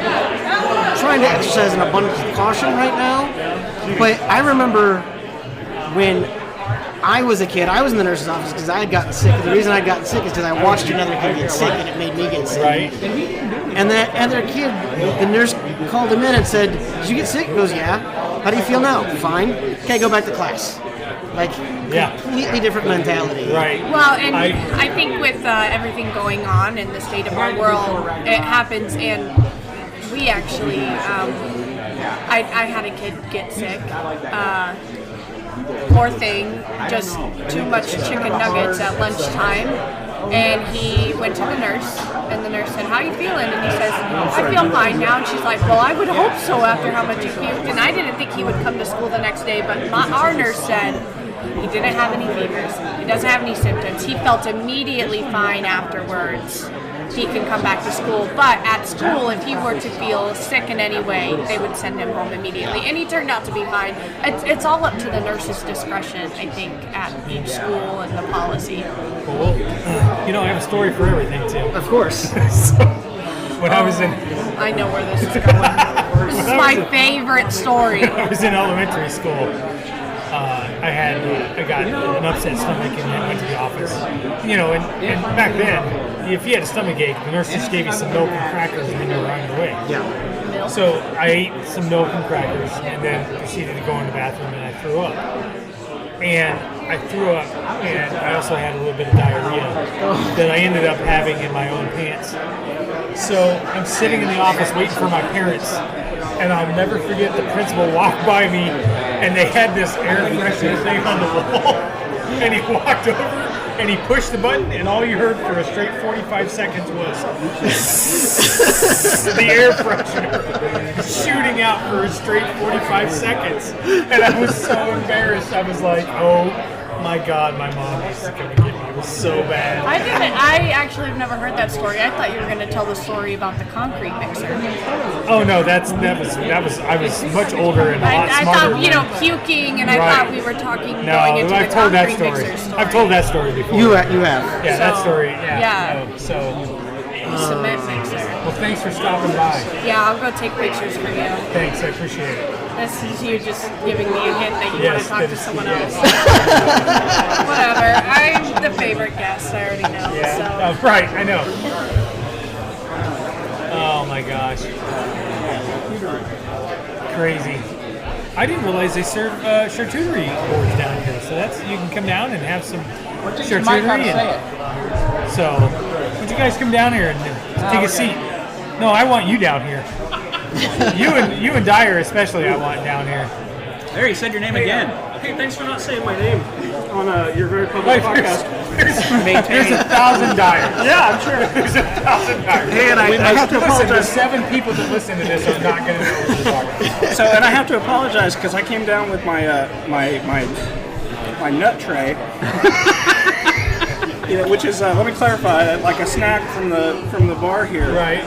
trying to exercise an abundance of caution right now. But I remember when I was a kid, I was in the nurse's office because I had gotten sick. The reason I got sick is because I watched another kid get sick and it made me get sick. Right. And that other kid, the nurse called him in and said, did you get sick? He goes, yeah. How do you feel now? Fine. Okay, go back to class. Like, completely different mentality. Right. Well, and I think with everything going on in the state of our world, it happens, and we actually, I had a kid get sick. Poor thing, just too much chicken nuggets at lunchtime. And he went to the nurse, and the nurse said, how are you feeling? And he says, I feel fine now. And she's like, well, I would hope so after how much you puked. And I didn't think he would come to school the next day, but our nurse said he didn't have any fevers. He doesn't have any symptoms. He felt immediately fine afterwards. He can come back to school. But at school, if he were to feel sick in any way, they would send him home immediately. And he turned out to be fine. It's all up to the nurse's discretion, I think, at each school and the policy. Well, I have a story for everything, too. Of course. When I was in... I know where this is going. This is my favorite story. When I was in elementary school, I got an upset stomach and then went to the office. And back then, if you had a stomach ache, the nurse just gave you some milk and crackers and then you were on your way. Yeah. So I ate some milk and crackers and then proceeded to go in the bathroom and I threw up. And I threw up, and I also had a little bit of diarrhea that I ended up having in my own pants. So I'm sitting in the office waiting for my parents, and I'll never forget the principal walked by me, and they had this air freshener thing on the wall, and he walked over, and he pushed the button, and all you heard for a straight 45 seconds was the air freshener shooting out for a straight 45 seconds. And I was so embarrassed. I was like, oh my God, my mom was going to get me. It was so bad. I actually have never heard that story. I thought you were going to tell the story about the concrete mixer. Oh no, that was I was much older and a lot I smarter. thought, puking, and I thought we were talking going into I've the told that concrete story. mixer story. I've told that story before. You have. Yeah, that story. Yeah. Cement mixer. Well, thanks for stopping by. Yeah, I'll go take pictures for you. Thanks, I appreciate it. This is you just giving me a hint that you want to talk to someone else. Yes. Whatever. I'm the favorite guest. I already know. Yeah. So. Oh, right. I know. Oh my gosh. Crazy. I didn't realize they serve charcuterie boards down here. So you can come down and have some charcuterie. So, would you guys come down here and take a seat? No, I want you down here. You and Dyer especially, I want down here. There, you said your name again. Hey, thanks for not saying my name on your very public podcast. There's 1,000 Dyers. Yeah, I'm sure. There's 1,000 Dyers. Hey, and I have to apologize. There's 7 people that listen to this are not going to know what you're talking about. So, and I have to apologize because I came down with my nut tray. Which is, let me clarify, like a snack from the bar here. Right.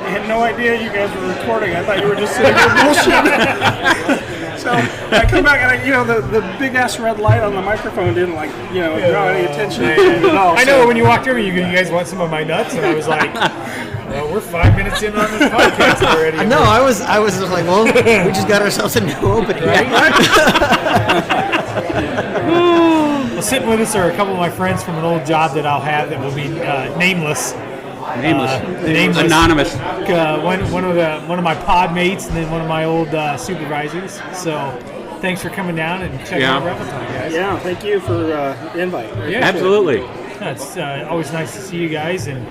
I had no idea you guys were recording. I thought you were just sitting here bullshitting. So I come back and the big ass red light on the microphone didn't draw any attention at all. I know when you walked over, you guys want some of my nuts, and I was like, well, we're 5 minutes in on this podcast already. No, I was like, well, we just got ourselves a new opening. Right? Well, sitting with us are a couple of my friends from an old job that I'll have that will be nameless. Nameless. Anonymous. One of my pod mates, and then one of my old supervisors. So, thanks for coming down and checking out Revelton, guys. Yeah, thank you for the invite. Yeah, absolutely. It's always nice to see you guys, and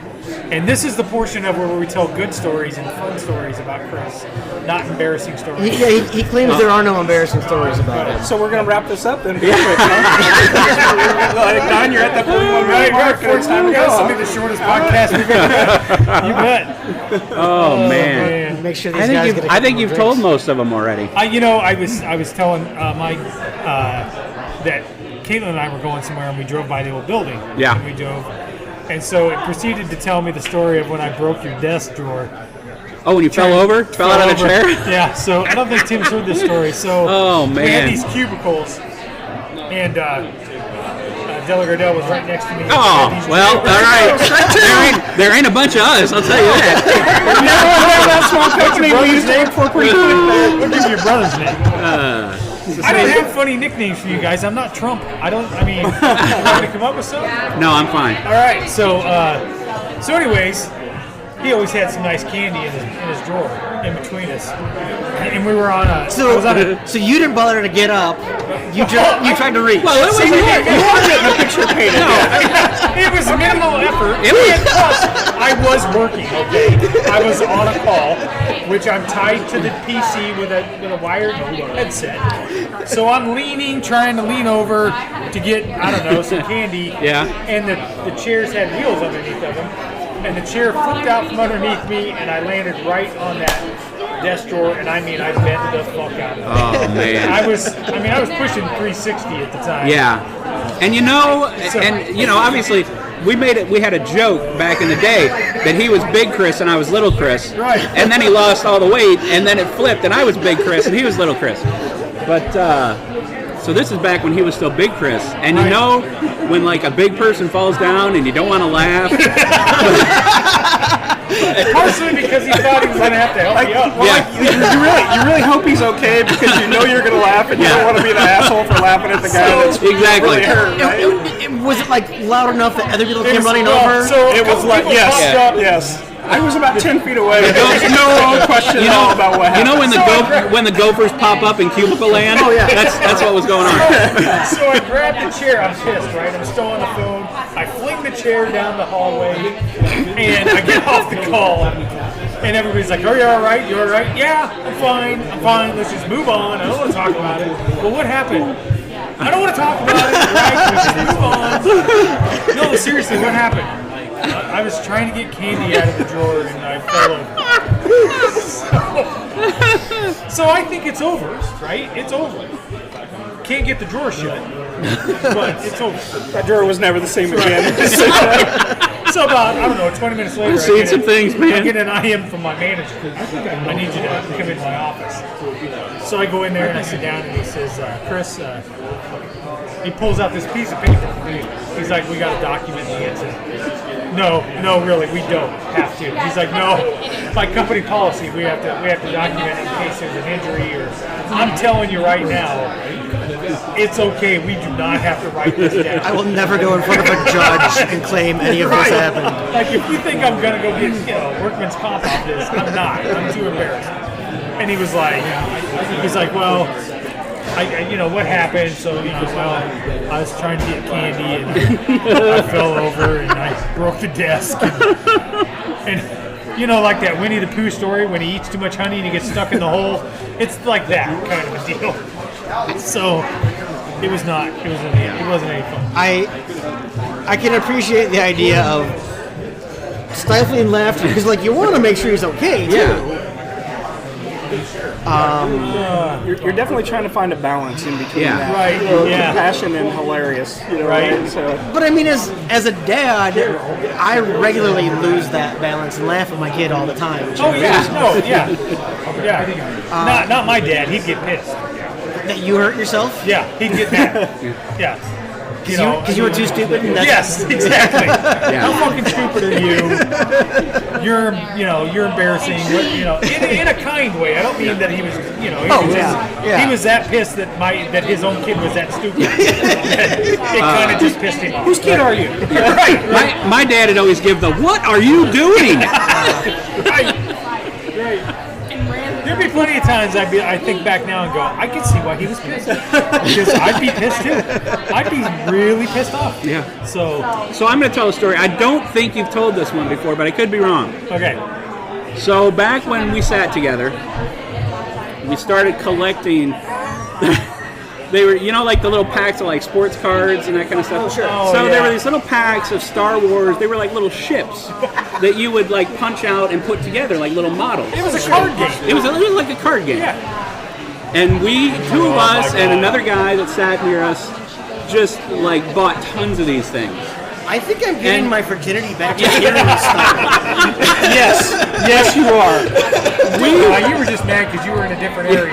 this is the portion of where we tell good stories and fun stories about Chris, not embarrassing stories. He claims there are no embarrassing stories about him. So we're going to wrap this up then. Like 9, you're at that 41-minute mark, and it's time to go. This will be the shortest podcast we've ever done. You bet. Oh man. Make sure these guys get a I think you've drinks. told most of them already. I was telling Mike that Caitlyn and I were going somewhere, and we drove by the old building. Yeah. And we drove. And so it proceeded to tell me the story of when I broke your desk drawer. Oh, when you fell over? Fell out of the chair? Yeah, so I don't think Tim's heard this story. So man. We had these cubicles, and Della Gardell was right next to me. Oh, well, all right. There ain't a bunch of us, I'll tell you that. That small company we used to work for pretty quick. We'll give you your brother's name. I don't have funny nicknames for you guys. I'm not Trump. You want me to come up with something? No, I'm fine. All right, so anyways, he always had some nice candy in his drawer in between us, and we were on a. So you didn't bother to get up. You tried to reach. Well, it was You weren't getting a picture painted. It was minimal effort. Plus, I was working. Okay, I was on a call, which I'm tied to the PC with a wired headset. So I'm trying to lean over to get some candy. Yeah. And the chairs had wheels underneath of them, and the chair flipped out from underneath me, and I landed right on that desk drawer, and I bent the fuck out of it. Oh man. I was pushing 360 at the time. Yeah. And obviously we had a joke back in the day that he was Big Chris and I was Little Chris. Right. And then he lost all the weight, and then it flipped, and I was Big Chris and he was Little Chris. But so this is back when he was still Big Chris. And when like a big person falls down and you don't want to laugh. Partially because he thought he was going to have to help me up. You really hope he's okay because you know you're going to laugh and you don't want to be the asshole for laughing at the guy that's Exactly. really hurt, right? Was it like loud enough that other people came running over? So It was like, yes. I was about 10 feet away. There's no question at all about what happened. You know when the gophers pop up in cubicle land? Oh, yeah. That's what was going on. So I grabbed the chair. I'm pissed, right? I'm still on the phone. I fling the chair down the hallway, and I get off the call. And everybody's like, "Are you all right? You all right?" "Yeah, I'm fine. I'm fine. Let's just move on. I don't want to talk about it." "Well, what happened?" "I don't want to talk about it. Right? Let's just move on." No, seriously, what happened? I was trying to get candy out of the drawer, and I fell over. So I think it's over, right? It's over. Can't get the drawer shut, but it's over. That drawer was never the same again. So about, I don't know, 20 minutes later, I've seen some things, man. I get an IM from my manager. I need you to come into my office. So I go in there and I sit down and he says, Chris, he pulls out this piece of paper. He's like, "We got to document the incident." No, really, we don't have to. He's like, "No, by company policy, we have to document it in case there's an injury or." I'm telling you right now, it's okay. We do not have to write this down. I will never go in front of a judge and claim any of this happened. Like, if you think I'm gonna go get workman's comp off this, I'm not. I'm too embarrassed. And he's like, "Well, what happened?" So I was trying to get candy and I fell over and I broke the desk. And like that Winnie the Pooh story when he eats too much honey and he gets stuck in the hole. It's like that kind of a deal. So it wasn't any fun. I can appreciate the idea of stifling laughter because, like, you want to make sure he's okay too. You're definitely trying to find a balance in between that. Right. Compassion and hilarious. Right. So. But I mean, as a dad, I regularly lose that balance and laugh at my kid all the time. Not my dad. He'd get pissed. That you hurt yourself? Yeah, he'd get mad. Yeah. Because you were too stupid? And yes, exactly. How fucking stupid are you? You're embarrassing. In a kind way. I don't mean that he was, he was that pissed that his own kid was that stupid. It kind of just pissed him off. Whose kid are you? Right. My dad would always give the "What are you doing?" Right. There'd be plenty of times I think back now and go, I can see why he was pissed. Because I'd be pissed too. I'd be really pissed off. Yeah. So I'm going to tell a story. I don't think you've told this one before, but I could be wrong. Okay. So back when we sat together, we started collecting. They were, like the little packs of like sports cards and that kind of stuff. Oh, sure. There were these little packs of Star Wars. They were like little ships that you would like punch out and put together like little models. It was a card game. It was like a card game. Yeah. And two of us and another guy that sat near us just like bought tons of these things. I think I'm getting my virginity back to hearing this stuff. Yes, you are. You were just mad because you were in a different area.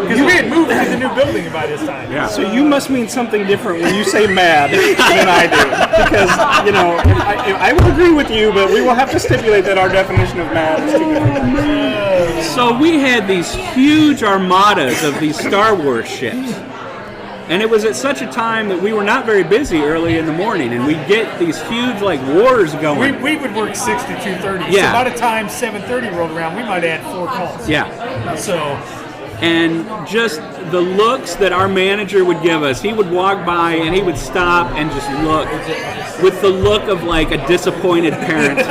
Because we had moved to the new building by this time. Yeah. So you must mean something different when you say mad than I do. Because, I would agree with you, but we will have to stipulate that our definition of mad is too different. So we had these huge armadas of these Star Wars ships. And it was at such a time that we were not very busy early in the morning, and we'd get these huge, wars going. We would work 6 to 2:30. Yeah. So by the time 7:30 rolled around, we might have had 4 calls. Yeah. So. And just the looks that our manager would give us, he would walk by and he would stop and just look with the look of like a disappointed parent.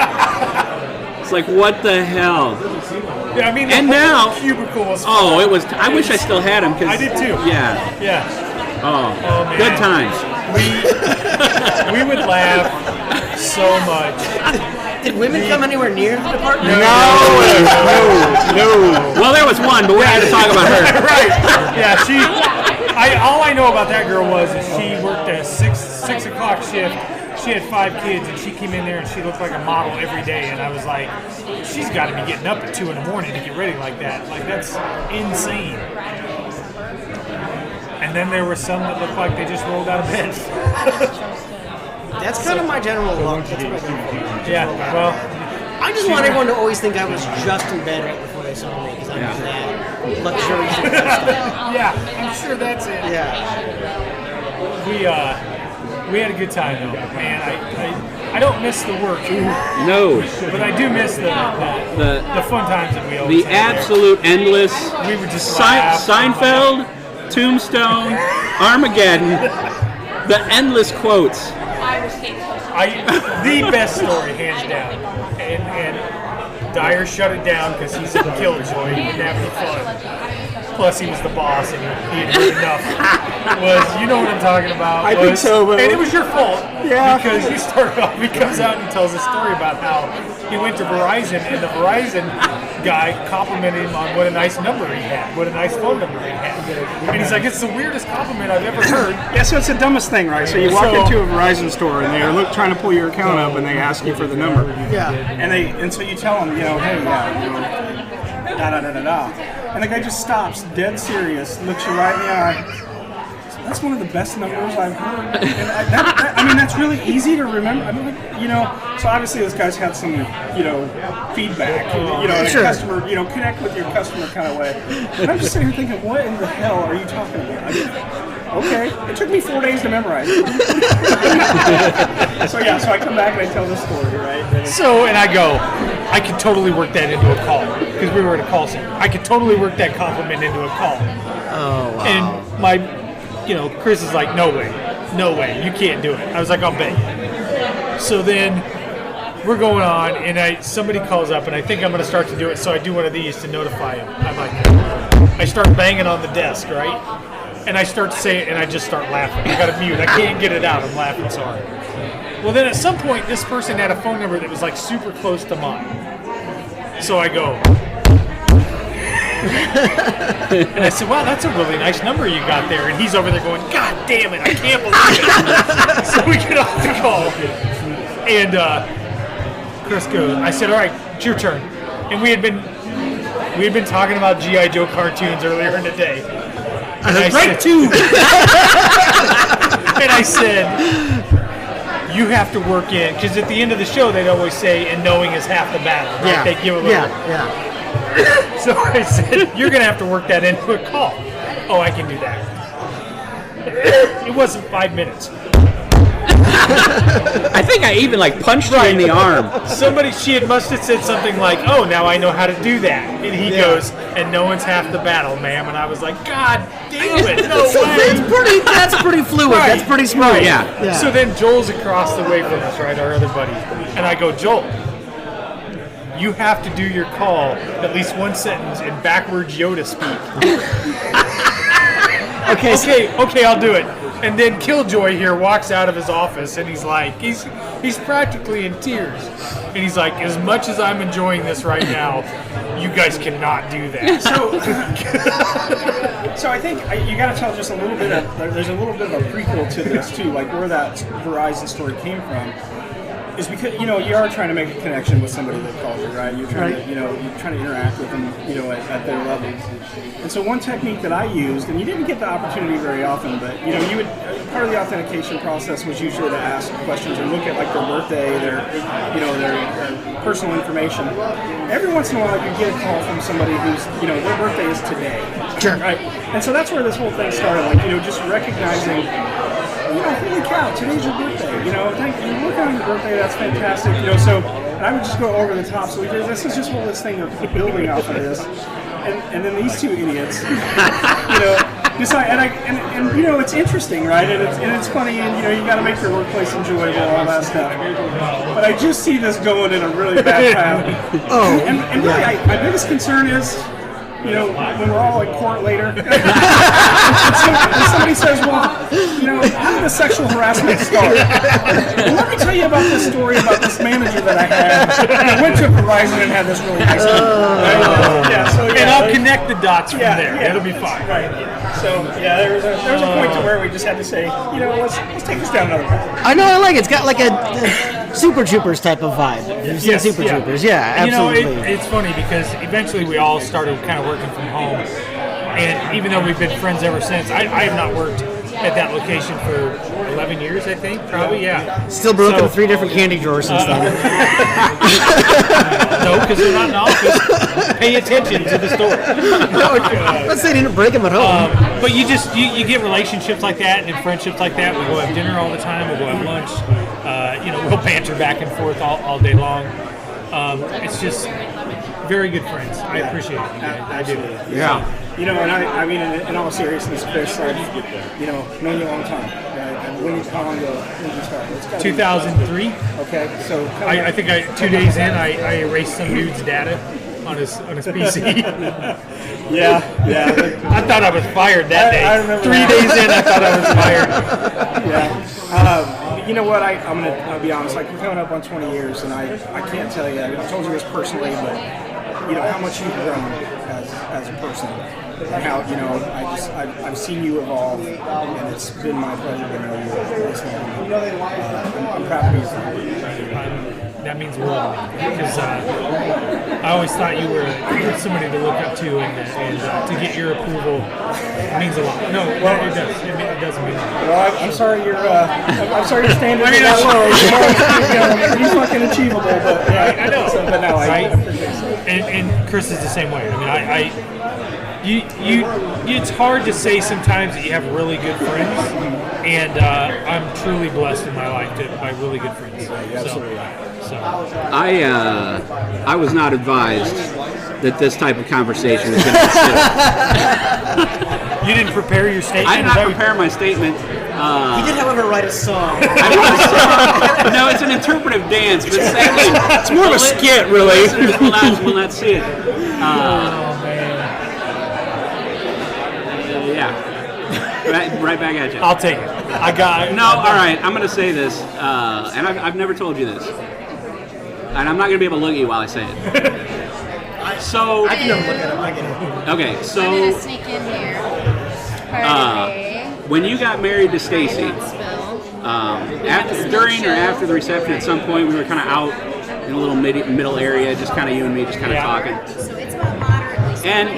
It's like, what the hell? Yeah, I mean, and now, cubicle was it was. I wish I still had him. I did too. Yeah. Yeah. Oh man. Good times. We would laugh so much. Did women come anywhere near the department? No. Well, there was one, but we had to talk about her. Right. Yeah, all I know about that girl was she worked a 6 o'clock shift. She had 5 kids, and she came in there and she looked like a model every day. And I was like, she's got to be getting up at 2 in the morning to get ready like that. Like, that's insane. And then there were some that looked like they just rolled out of bed. That's kind of my general look. Yeah, well, I just want everyone to always think I was just in bed right before they saw me because I'm that luxurious. Yeah, I'm sure that's it. Yeah. We had a good time though, man. I don't miss the work. No. But I do miss the fun times that we always The had absolute endless We would just laugh. Seinfeld, Tombstone, Armageddon, the endless quotes. The best story, hands down. And Dyer shut it down because he said Killjoy. He didn't have any fun. Plus, he was the boss and he had heard enough. You know what I'm talking about? I think so, but... And it was your fault. Yeah. Because you started off, he comes out and tells a story about how he went to Verizon and the Verizon guy complimented him on what a nice number he had, what a nice phone number he had. And he's like, it's the weirdest compliment I've ever heard. Yeah, so it's the dumbest thing, right? So you walk into a Verizon store and they're trying to pull your account up and they ask you for the number. Yeah. And so you tell them, hey, da-da-da-da-da. And the guy just stops, dead serious, looks you right in the eye. That's one of the best numbers I've heard. And that's really easy to remember. So obviously this guy's had some, feedback, and a customer, connect with your customer kind of way. And I'm just sitting here thinking, what in the hell are you talking about? Okay, it took me 4 days to memorize it. So I come back and I tell this story, right? And I go, I could totally work that into a call because we were at a call center. I could totally work that compliment into a call. Oh, wow. And my, Chris is like, no way, you can't do it. I was like, I'll bet you. So then we're going on, and somebody calls up, and I think I'm going to start to do it. So I do one of these to notify him. I'm like, I start banging on the desk, right? And I start to say it, and I just start laughing. I got to mute. I can't get it out. I'm laughing so hard. Well, then at some point, this person had a phone number that was like super close to mine. So I go, and I said, wow, that's a really nice number you got there. And he's over there going, God damn it, I can't believe it. So we get off the call. And Chris goes, I said, all right, it's your turn. And we had been talking about G.I. Joe cartoons earlier in the day. And I said, too. And I said, you have to work in, because at the end of the show, they'd always say, and knowing is half the battle. Right? Yeah. They give a little. Yeah. So I said, you're going to have to work that into a call. Oh, I can do that. It wasn't 5 minutes. I think I even punched her in the arm. She must have said something like, oh, now I know how to do that. And he goes, and no one's half the battle, ma'am. And I was like, God damn it, no way. That's pretty fluid. Right. That's pretty smooth. Right. Yeah. So then Joel's across the way from us, right, our other buddy. And I go, Joel, you have to do your call at least one sentence in backwards Yoda speak. Okay, I'll do it. And then Killjoy here walks out of his office, and he's like, he's practically in tears. And he's like, as much as I'm enjoying this right now, you guys cannot do that. So I think you got to tell just a little bit there's a little bit of a prequel to this too, like where that Verizon story came from. Is because you are trying to make a connection with somebody that calls you, right? You're trying to you're trying to interact with them, at their level. And so one technique that I used, and you didn't get the opportunity very often, but you would part of the authentication process was usually to ask questions or look at their birthday, their personal information. Every once in a while, you get a call from somebody who's their birthday is today, Sure. right? And so that's where this whole thing started, just recognizing. Holy cow, today's your birthday. Thank you. You're working on your birthday. That's fantastic. So, and I would just go over the top. So this is just what this thing is building off of this. And then these two idiots, decide. And it's interesting, right? And it's funny. And you got to make your workplace enjoyable, all that stuff. But I just see this going in a really bad path. And really, my biggest concern is. When we're all in court later, and somebody says, well, how did the sexual harassment start? Well, let me tell you about this story about this manager that I had. And I went to Verizon and had this really nice And I'll connect the dots from there. It'll be fine. Right. So, there was a point to where we just had to say, let's take this down another path. I know, I like it. It's got like a Super Troopers type of vibe. You've seen Super Troopers, yeah, absolutely. It's funny because eventually we all started kind of working from home, and even though we've been friends ever since, I have not worked at that location for 11 years, I think, probably, yeah. Still broken 3 different candy drawers since then. No, because they're not in the office. Pay attention to the store. Let's say they didn't break them at home. But you get relationships like that and friendships like that. We go have dinner all the time. We'll go have lunch. We'll banter back and forth all day long. It's just very good friends. I appreciate it. I do. Yeah. And I mean, in all seriousness, Chris, I've known you a long time. How long ago did you start? 2003. Okay, so I think 2 days in, I erased some dude's data on his PC. yeah. I thought I was fired that day. I remember 3 days in, I thought I was fired. Yeah. You know what? I'll be honest. Like, we're coming up on 20 years, and I can't tell you. I told you this personally, but how much you've grown as a person, and how I've seen you evolve, and it's been my pleasure to know you this long. I'm proud to be your friend. That means a lot because I always thought you were somebody to look up to, and to get your approval means a lot. No, well, it does. It does mean a lot. Well, I'm sorry your standards are that low. You're fucking achievable, but yeah, I know. But no, I appreciate it. And Chris is the same way. I mean, it's hard to say sometimes that you have really good friends, and I'm truly blessed in my life by really good friends. Absolutely. I was not advised that this type of conversation was going to ensue. You didn't prepare your statement? I did not prepare my statement. He did, however, write a song. No, it's an interpretive dance, but sadly, It's more of a skit, really. listeners will not see it. Yeah. Right back at you. I'll take it. I got it. No, all right. I'm going to say this, and I've never told you this, and I'm not going to be able to look at you while I say it. So I can never look at him. I get it. Okay, so I'm gonna sneak in here. when you got married to Stacy, during or after the reception, at some point we were kind of out in a little middle area, just kind of you and me, just kind of talking. So it's about moderately. And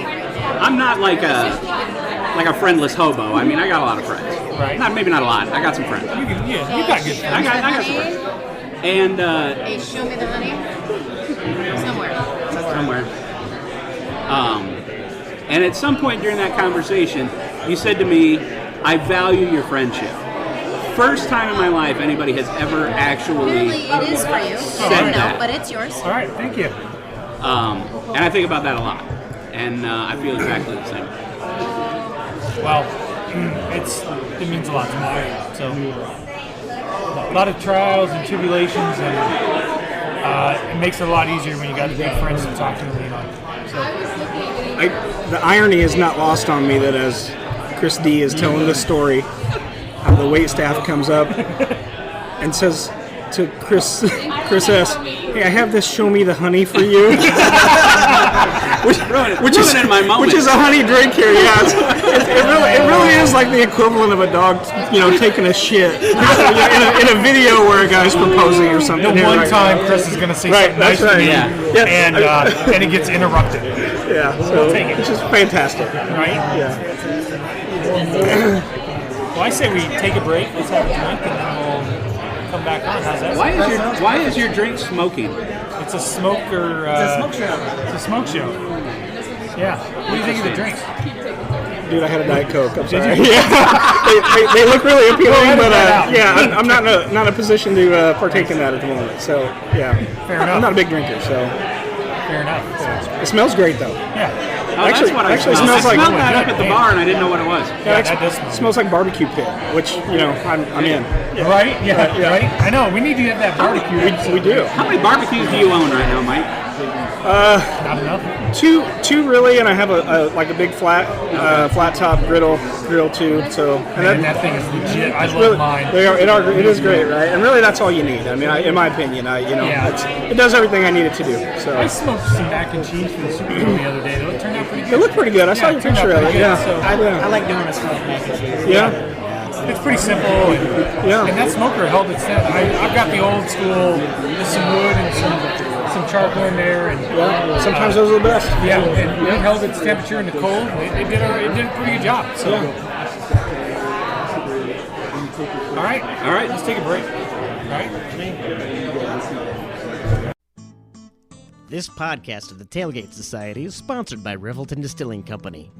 I'm not like a friendless hobo. I mean, I got a lot of friends. Right. Maybe not a lot. I got some friends. You got good friends. I got some friends. And Hey, show me the honey. Somewhere. And at some point during that conversation, you said to me, "I value your friendship." First time in my life anybody has ever actually Apparently it is for you. said that. But it's yours. All right, thank you. And I think about that a lot. And I feel exactly the same. Well, it means a lot to me. So, a lot of trials and tribulations, and it makes it a lot easier when you got good friends to talk to and lean on. So, The irony is not lost on me that as Chris D is telling the story, how the wait staff comes up and says to Chris S, "Hey, I have this show me the honey for you." which is in my moment. Which is a honey drink here, yeah. It really is like the equivalent of a dog, taking a shit in a video where a guy's proposing or something. the one time Chris is going to say something nice to me, and it gets interrupted. Yeah, so take it. It's just fantastic, Right? Yeah. Well, I say we take a break, let's have a drink, and then we'll come back on. How's that? Why is your drink smoking? It's a smoker. It's a smoke show. It's a smoke show. Yeah. What do you think of the drinks? Dude, I had a Diet Coke. I'm sorry. Yeah, they look really appealing, but I'm not in a position to partake in that at the moment. So yeah, Fair enough. I'm not a big drinker, so Fair enough. it smells great though. Yeah. Oh, Actually- that's what I actually smelled. smells I like- smelled that up at the bar and I didn't know what it was. Yeah, that does smell. It smells like barbecue pit, which I'm in. Right? Yeah. Right? I know. We need to have that barbecue. We do. How many barbecues do you own right now, Mike? Not enough. Two really, and I have a big flat top grill too. So And that thing is legit. I love really, mine. it is great, right? And really, that's all you need. I mean, in my opinion, it does everything I need it to do. So I smoked some mac and cheese for the Super Bowl the other day. It turned out pretty good. it looked pretty good. I saw your it turned picture out of it. pretty Yeah, good, so- I like doing a smoked mac and cheese. yeah. It's pretty simple. And that smoker held its temperature. I've got the old school, with some wood and some charcoal in there. And Sometimes those are the best. yeah, and it held its temperature in the cold. It did a pretty good job. So, all right, let's take a break. All right. This podcast of the Tailgate Society is sponsored by Revelton Distilling Company.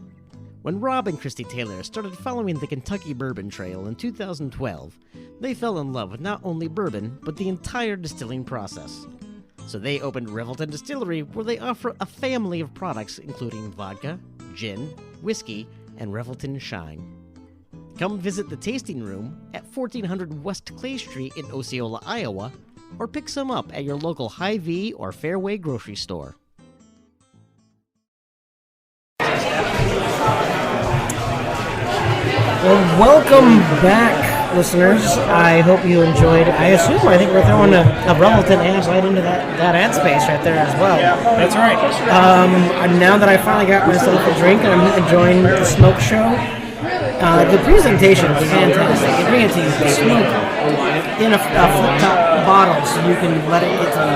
When Rob and Christi Taylor started following the Kentucky Bourbon Trail in 2012, they fell in love with not only bourbon, but the entire distilling process. So they opened Revelton Distillery, where they offer a family of products including vodka, gin, whiskey, and Revelton Shine. Come visit the tasting room at 1400 West Clay Street in Osceola, Iowa, or pick some up at your local Hy-Vee or Fairway grocery store. Well, welcome back, listeners. I hope you enjoyed. I think we're throwing a Revelton ad right into that ad space right there as well. That's right. Now that I finally got myself a drink and I'm enjoying the smoke show, the presentation is fantastic. They bring it to you smoke in a flip-top bottle so you can let it get to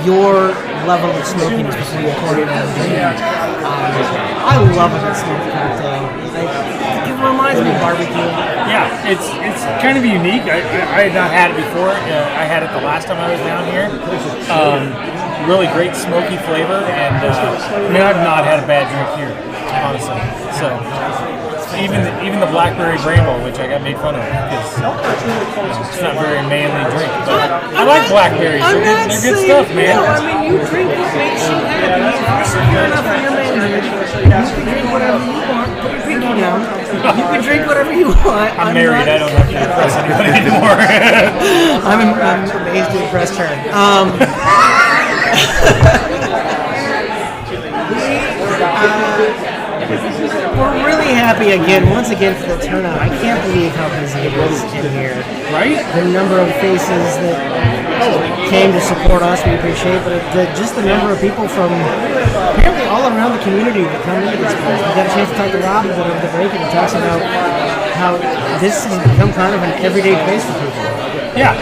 your level of smokiness before you pour it out. I love a good smoked cocktail. It reminds me of barbecue. Yeah, it's kind of unique. I had not had it before. I had it the last time I was down here. Really great smoky flavor, and I've not had a bad drink here, honestly. So even the blackberry bramble, which I got made fun of because it's not a very manly drink. But I like blackberries. They're good stuff, man. I mean, you drink what makes you happy. If you're enough for your manhood, you can drink whatever you want. Put your pinky down. You can drink whatever you want. I'm married. I don't have to impress anybody anymore. I'm amazed to impress her. We're really happy once again for the turnout. I can't believe how busy it was in here. Right? The number of faces that came to support us, we appreciate, but just the number of people from apparently all around the community that come into this place. We got a chance to talk to Rob a bit over the break, and he talks about how this has become kind of an everyday place for people. Yeah.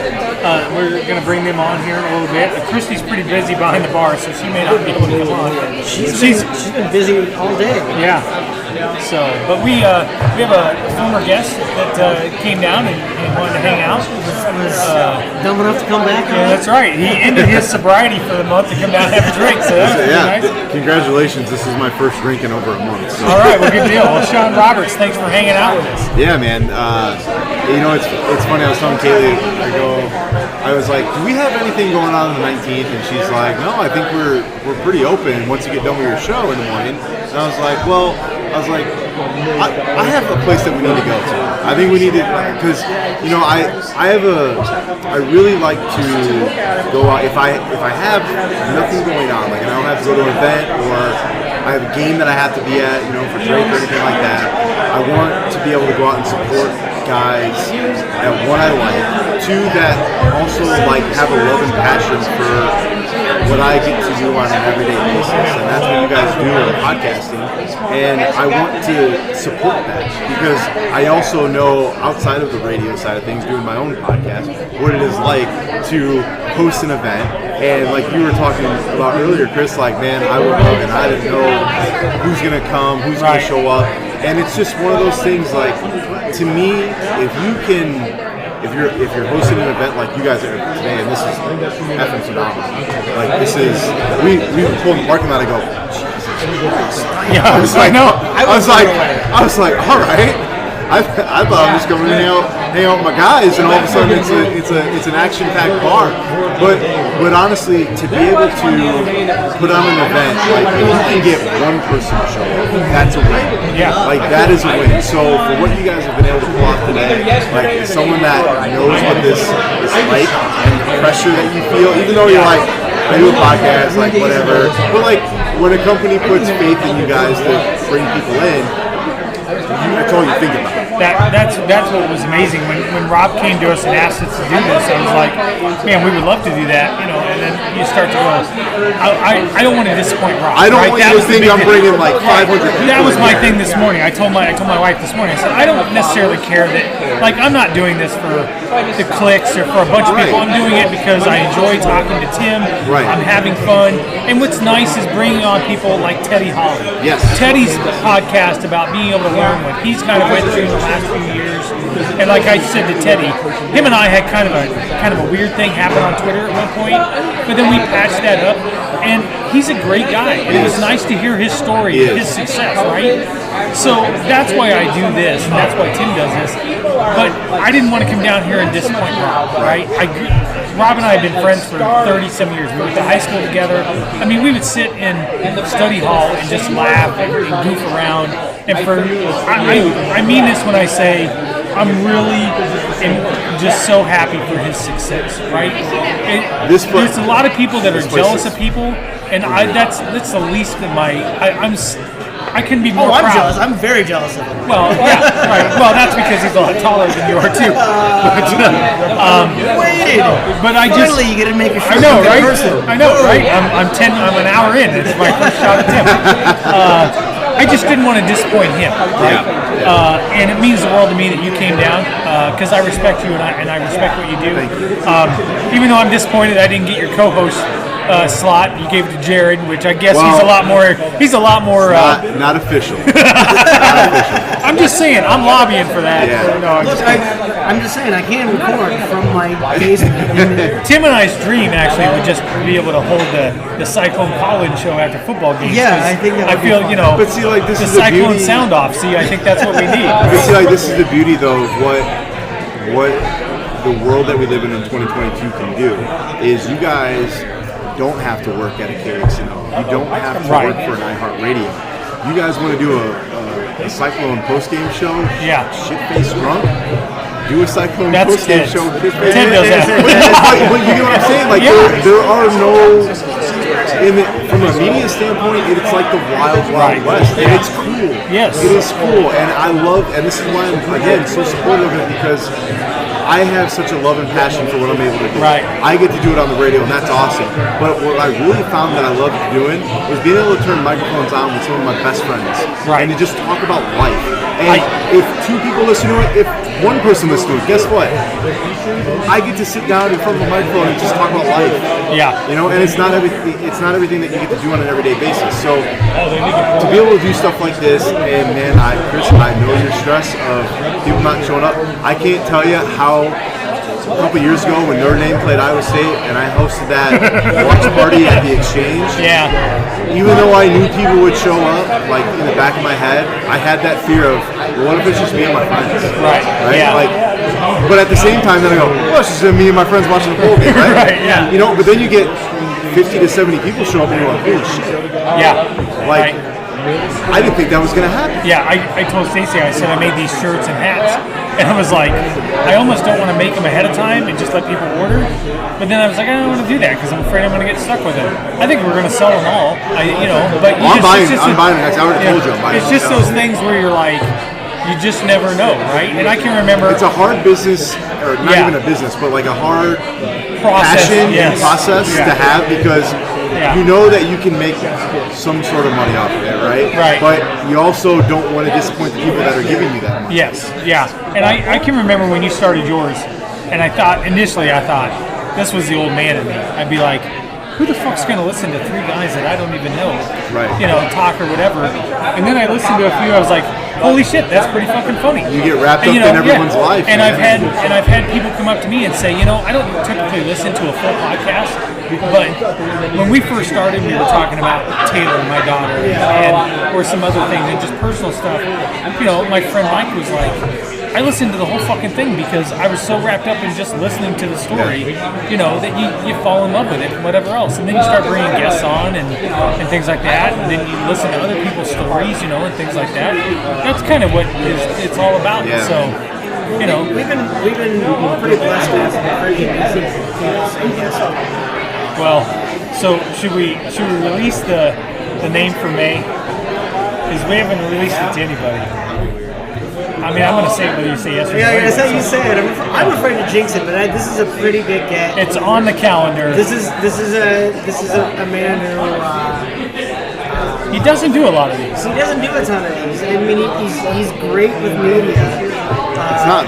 We're going to bring them on here in a little bit. Christy's pretty busy behind the bar, so she may not be able to come on. She's been busy all day. Yeah. So, but we have a former guest that came down and wanted to hang out. Was dumb enough to come back. Yeah, that's right. He ended his sobriety for the month to come down and have a drink. So that's nice. Congratulations. This is my first drink in over a month. So. All right, well, good deal. Well, Sean Roberts, thanks for hanging out with us. Yeah, man. It's funny. I was telling Caitlyn, I was like, do we have anything going on the 19th? And she's like, no, I think we're pretty open once you get done with your show in the morning. And I was like, I have a place that we need to go to. I think we need to, because I really like to go out if I have nothing going on, like I don't have to go to an event or I have a game that I have to be at, for Drake or anything like that. I want to be able to go out and support guys that one I like, two that also have a love and passion for what I get to do on an everyday basis, and that's what you guys do in podcasting. And I want to support that because I also know outside of the radio side of things, doing my own podcast, what it is like to host an event. And like you were talking about earlier, Chris, man, I woke up and I didn't know who's gonna come, who's gonna show up, and it's just one of those things. To me, if you're hosting an event like you guys are today, and this is effing phenomenal. We pulled in the parking lot and go, Jesus Christ. Yeah, I was like, all right. I thought I was just going to hang out with my guys, and all of a sudden it's an action-packed bar. But honestly, to be able to put on an event, if you can get one person to show up, that's a win. Yeah. That is a win. So for what you guys have been able to pull off today, someone that knows what this is like and the pressure that you feel, even though you're I do a podcast, whatever. But when a company puts faith in you guys to bring people in, that's all you think about. That's what was amazing when Rob came to us and asked us to do this. I was like, man, we would love to do that, and then you start to go, I don't want to disappoint Rob. I don't want you to think I'm bringing 500 people. That was my thing this morning. I told my wife this morning. I said I don't necessarily care that I'm not doing this for the clicks or for a bunch of people. I'm doing it because I enjoy talking to Tim. Right. I'm having fun, and what's nice is bringing on people like Teddy Holly. Yes. Teddy's podcast about being able to learn what he's kind of went through in the last few years. And like I said to Teddy, him and I had kind of a weird thing happen on Twitter at one point, but then we patched that up. And he's a great guy. It was nice to hear his story, his success, right? So that's why I do this, and that's why Tim does this. But I didn't want to come down here and disappoint Rob, right? Rob and I have been friends for 30-some years. We went to high school together. I mean, we would sit in study hall and just laugh and goof around. And I mean this when I say I'm really just so happy for his success, right? There's a lot of people that are jealous of people, and that's the least of I couldn't be more proud. I'm jealous. I'm very jealous of him. Well, yeah, right. Well, that's because he's a lot taller than you are too. But Finally, you get to make a shot. I know, right? I know, right? I'm an hour in. It's my first shot at Tim. I just didn't want to disappoint him, right? And it means the world to me that you came down because I respect you and I respect what you do. Even though I'm disappointed I didn't get your co-host slot, you gave it to Jared, which I guess he's a lot more. Not official. I'm just saying, I'm lobbying for that. Yeah. No, I'm just saying, I can record from my basement. Tim and I's dream actually would just be able to hold the Cyclone call-in show after football games. Yeah, I think that would be fun. But see, like, this the is the Cyclone beauty. sound off. See, I think that's what we need. But see, like, this is the beauty, though, of what the world that we live in 2022 can do is you guys don't have to work at a KXNO. You don't have to work for an iHeartRadio. You guys want to do a Cyclone postgame show? Yeah. Shit-faced drunk? Do a Cyclone That's postgame Ted. show? Ted does that. But you know what I'm saying? Like, there are no... from a media standpoint, it's like the wild west, and it's cool. Yes. It is cool, and I love, and this is why I'm, again, so supportive of it, because I have such a love and passion for what I'm able to do. Right. I get to do it on the radio, and that's awesome. But what I really found that I loved doing was being able to turn microphones on with some of my best friends, and to just talk about life. And if two people listen to it, if one person listens to it, guess what? I get to sit down in front of a microphone and just talk about life. Yeah. You know, and it's not everything that you get to do on an everyday basis. So to be able to do stuff like this, and man, Chris, I know your stress of people not showing up. I can't tell you how a couple years ago when Notre Dame played Iowa State and I hosted that watch party at the Exchange. Yeah. Even though I knew people would show up, like in the back of my head, I had that fear of, well, what if it's just me and my friends? Right. Yeah. Like, but at the same time, then I go, well, it's just me and my friends watching the bowl game, right? Right. Yeah. You know, but then you get 50 to 70 people show up and you're like, holy shit. Yeah. Like, I didn't think that was going to happen. Yeah, I told Stacey, I said I made these shirts and hats, and I was like, I almost don't want to make them ahead of time and just let people order, but then I was like, I don't want to do that because I'm afraid I'm going to get stuck with them. I think we're going to sell them all, but I'm buying them. I already told you I'm buying them. It's just those things where you're like, you just never know, right? And I can remember... It's a hard business, or not even a business, but like a hard passion and process to have because you know that you can make some sort of money off of it, right? Right. But you also don't want to disappoint the people that are giving you that money. Yes, yeah. And I can remember when you started yours, and initially I thought, this was the old man in me. I'd be like, who the fuck's going to listen to three guys that I don't even know, talk or whatever? And then I listened to a few, I was like, holy shit, that's pretty fucking funny. You get wrapped up in everyone's life. And I've had people come up to me and say, I don't typically listen to a full podcast, but when we first started, we were talking about Taylor, my daughter, or some other things, and just personal stuff. My friend Mike was like, I listened to the whole fucking thing because I was so wrapped up in just listening to the story, that you fall in love with it and whatever else. And then you start bringing guests on and things like that, and then you listen to other people's stories, and things like that. That's kind of what it's all about. Yeah. So, we've been pretty blessed to have some pretty amazing guests. Well, so should we release the name for May? Because we haven't released it to anybody. I mean, I'm going to say it whether you say yes or no. Yeah, that's how you say it. I'm afraid to jinx it, but this is a pretty big get. It's on the calendar. This is a man who he doesn't do a lot of these. He doesn't do a ton of these. I mean, he's great with media. It's not.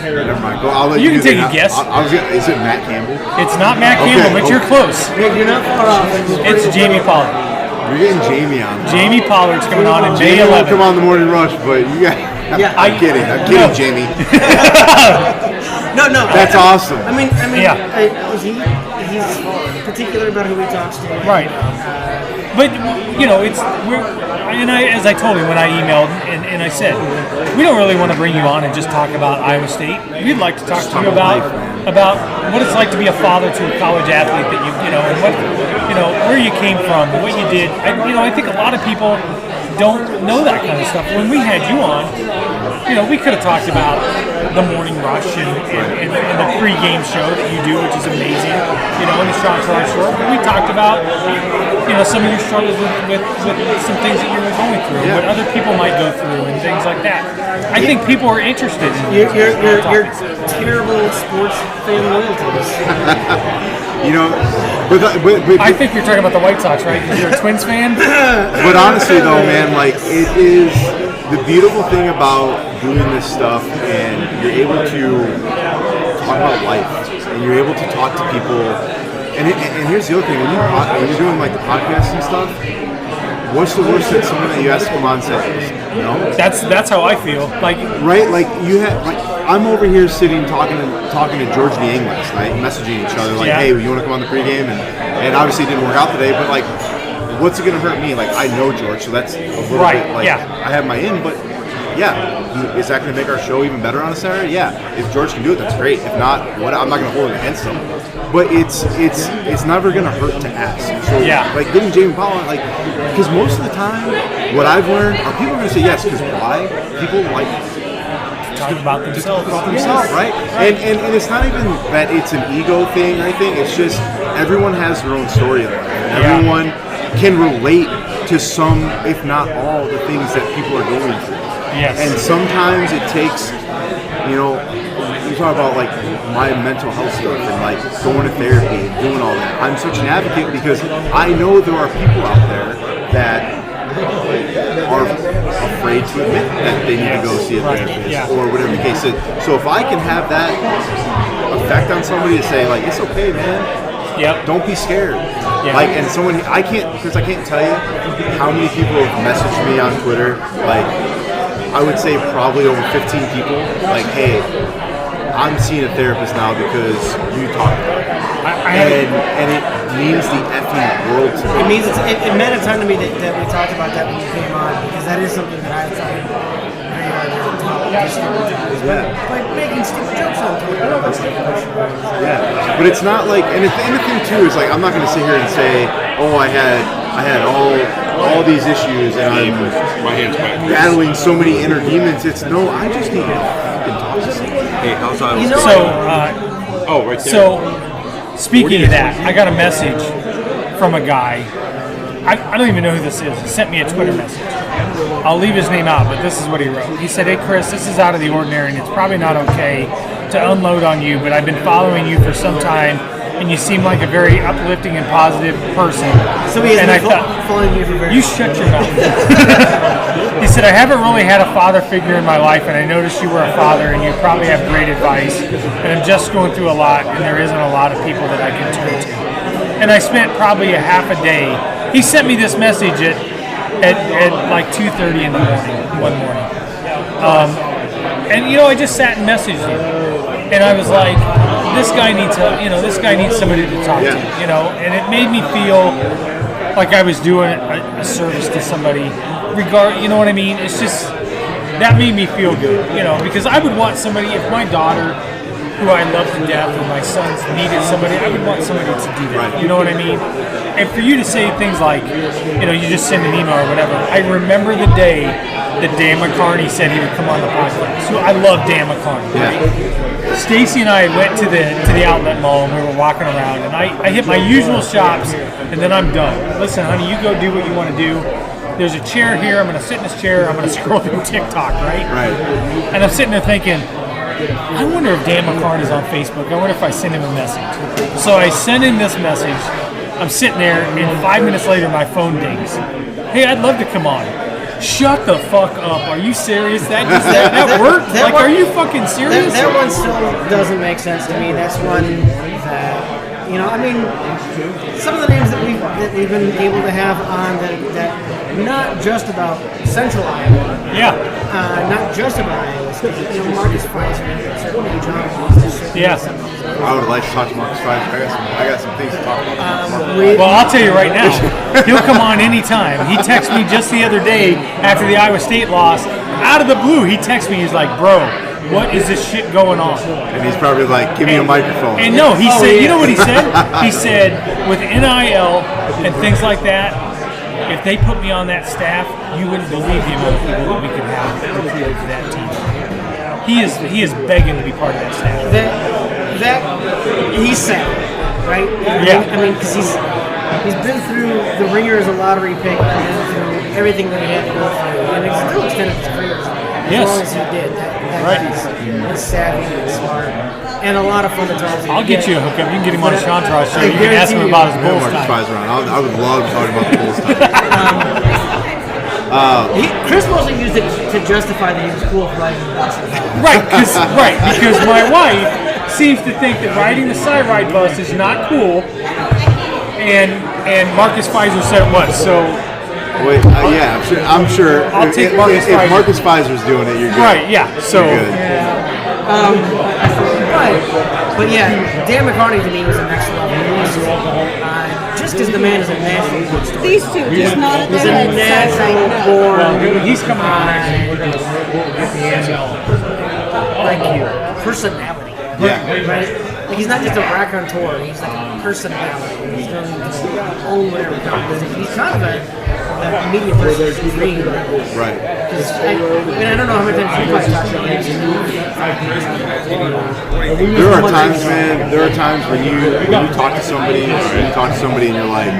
Never mind. I'll let you can take a guess. Is it Matt Campbell? It's not Matt Campbell, but you're close. You're not far off. It's Jamie Pollard. You're getting Jamie on. Jamie Pollard's coming on in May Jamie 11th. won't come on the morning rush, but you got. Yeah. I'm kidding, Jamie. No. That's awesome. I mean, Yeah. he's particular about who he talks to. Right. But as I told him when I emailed and I said, we don't really want to bring you on and just talk about Iowa State. We'd like to talk to you about what it's like to be a father to a college athlete that and what where you came from, what you did. I think a lot of people don't know that kind of stuff. When we had you on, we could have talked about the morning rush and the pre-game show that you do, which is amazing, in the Seantourage Show. But we talked about, some of your struggles with some things that you were going through, what other people might go through, and things like that. I think people are interested in your terrible sports fan loyalties. I think you're talking about the White Sox, right? Because you're a Twins fan. But honestly, though, man, like it is the beautiful thing about doing this stuff, and you're able to talk about life, and you're able to talk to people. And here's the other thing: when you're doing like the podcast and stuff, what's the worst that someone that you ask to come on says? That's how I feel. Like I'm over here sitting talking to George the Eng last night, messaging each other like, hey, you want to come on the pregame? And obviously it didn't work out today, but like, what's it gonna hurt me? Like, I know George, so that's a little bit like I have my in, but yeah, is that gonna make our show even better on a Saturday? Yeah, if George can do it, that's great. If not, I'm not gonna hold it against him. But it's never gonna hurt to ask. So like getting Jamie Powell, like, because most of the time, what I've learned are people are gonna say yes, because why? People like talk about themselves, right? And it's not even that it's an ego thing or anything. It's just everyone has their own story in life. Everyone can relate to some, if not all, the things that people are going through. Yes. And sometimes it takes, you talk about like my mental health stuff and like going to therapy and doing all that. I'm such an advocate because I know there are people out there that are afraid to admit that they need to go see a therapist or whatever the case is. So if I can have that effect on somebody to say like, it's okay, man. Don't be scared. Like, and someone I can't tell you how many people have messaged me on Twitter. Like, I would say probably over 15 people. Like, hey, I'm seeing a therapist now because you talked about it. And it means the effing world to me. It meant a ton to me that we talked about that when you came on, because that is something that I've tried very hard to talk about. Like making stupid jokes on Twitter. But it's not like, and the thing too is like, I'm not going to sit here and say, oh, I had all these issues and I'm battling so many inner demons. It's no, I just need to fucking talk to someone. Hey, how's that? right there. So, speaking of that, I got a message from a guy. I don't even know who this is. He sent me a Twitter message. I'll leave his name out, but this is what he wrote. He said, hey, Chris, this is out of the ordinary, and it's probably not okay to unload on you, but I've been following you for some time, and you seem like a very uplifting and positive person. So he has been following you for very You shut your mouth. He said, I haven't really had a father figure in my life, and I noticed you were a father, and you probably have great advice, and I'm just going through a lot, and there isn't a lot of people that I can turn to. And I spent probably a half a day. He sent me this message at like 2:30 in the morning, one morning. And I just sat and messaged him. And I was like, this guy needs somebody to talk to, and it made me feel like I was doing a service to somebody, you know what I mean? It's just, that made me feel good, because I would want somebody, if my daughter, who I love to death, or my sons needed somebody, I would want somebody to do that, you know what I mean? And for you to say things like, you just send an email or whatever, I remember the day that Dan McCarney said he would come on the podcast. So I love Dan McCarney, right? Stacy and I went to the outlet mall and we were walking around, and I hit my usual shops, and then I'm done. Listen, honey, you go do what you want to do. There's a chair here. I'm going to sit in this chair. I'm going to scroll through TikTok, right? And I'm sitting there thinking, I wonder if Dan McCarney's on Facebook. I wonder if I send him a message. So I send him this message. I'm sitting there, and 5 minutes later, my phone dings. Hey, I'd love to come on. Shut the fuck up. Are you serious? That worked? Are you fucking serious? That one still doesn't make sense to me. That's one that, You know, I mean, some of the names that we've been able to have on that not just about Central Iowa. Yeah. Not just about Iowa State. You know, Marcus Pfizer, certainly John. Yeah. I would like to talk to Marcus Pfizer. I got some things to talk about. Well, I'll tell you right now, he'll come on anytime. He texted me just the other day after the Iowa State loss. Out of the blue, he texted me. He's like, bro, what is this shit going on? And he's probably like, give me a microphone. And no, he said, you know what he said? He said, with NIL and things like that, if they put me on that staff, you wouldn't believe the amount of people that we could have recruited for that team. He is begging to be part of that staff. That he's sad, right? Yeah. I mean, because he's been through the ringers of lottery pick and through everything that he had to go through, and it's still extended his career as long as he did. That he's savvy and smart, and a lot of fun to talk to. I'll get you a hookup. You can get him on a Seantourage Show. You can ask him about his Bulls time. I would love talking about the Bulls time. Chris mostly used it to justify that he was cool for riding the bus. Right, because my wife seems to think that riding the side ride bus is not cool, and Marcus Pfizer said it was. So, wait, yeah, I'm sure. I'll take Marcus Pfizer. If Marcus Pfizer's doing it, you're good. Right, yeah. So, you're good. But yeah, Dan McCartney to me was the next level. Just because the man is a natural good story. These two, just not He's a natural born. well, he's coming on next week. We're going to Like you, personality. Yeah. Right? Like he's not just a raconteur, he's like a personality. He's going to own whatever comes. He's kind of a media person in dream. Right. I don't know how many times you guys talk about him. There are times, man. There are times when you talk to somebody, and you're like,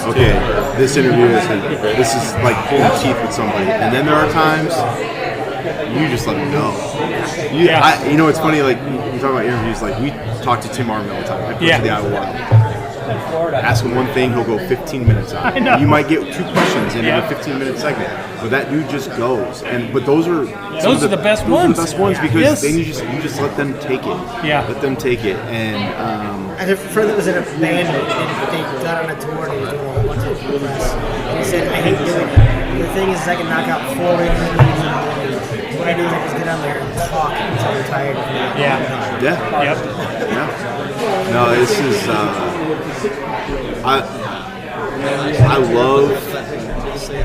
okay, this interview this is like pulling teeth with somebody, and then there are times you just let them go. You know, it's funny. Like you talk about interviews. Like we talk to Tim Marvin all the time. I coach to the Iowa Wild. Ask him one thing, he'll go 15 minutes on it. You might get 2 questions in a 15-minute segment, but that dude just goes. But those are the best ones. The best ones because then you just let them take it. Yeah. Let them take it. And I had a friend that was in a band and they got on a tour and he was doing a whole bunch of press. And he said, I hate doing it. The thing is I can knock out 4 interviews in a morning. What I do is I just get on there and talk until I'm tired of it. Yeah. Yep. No, this is I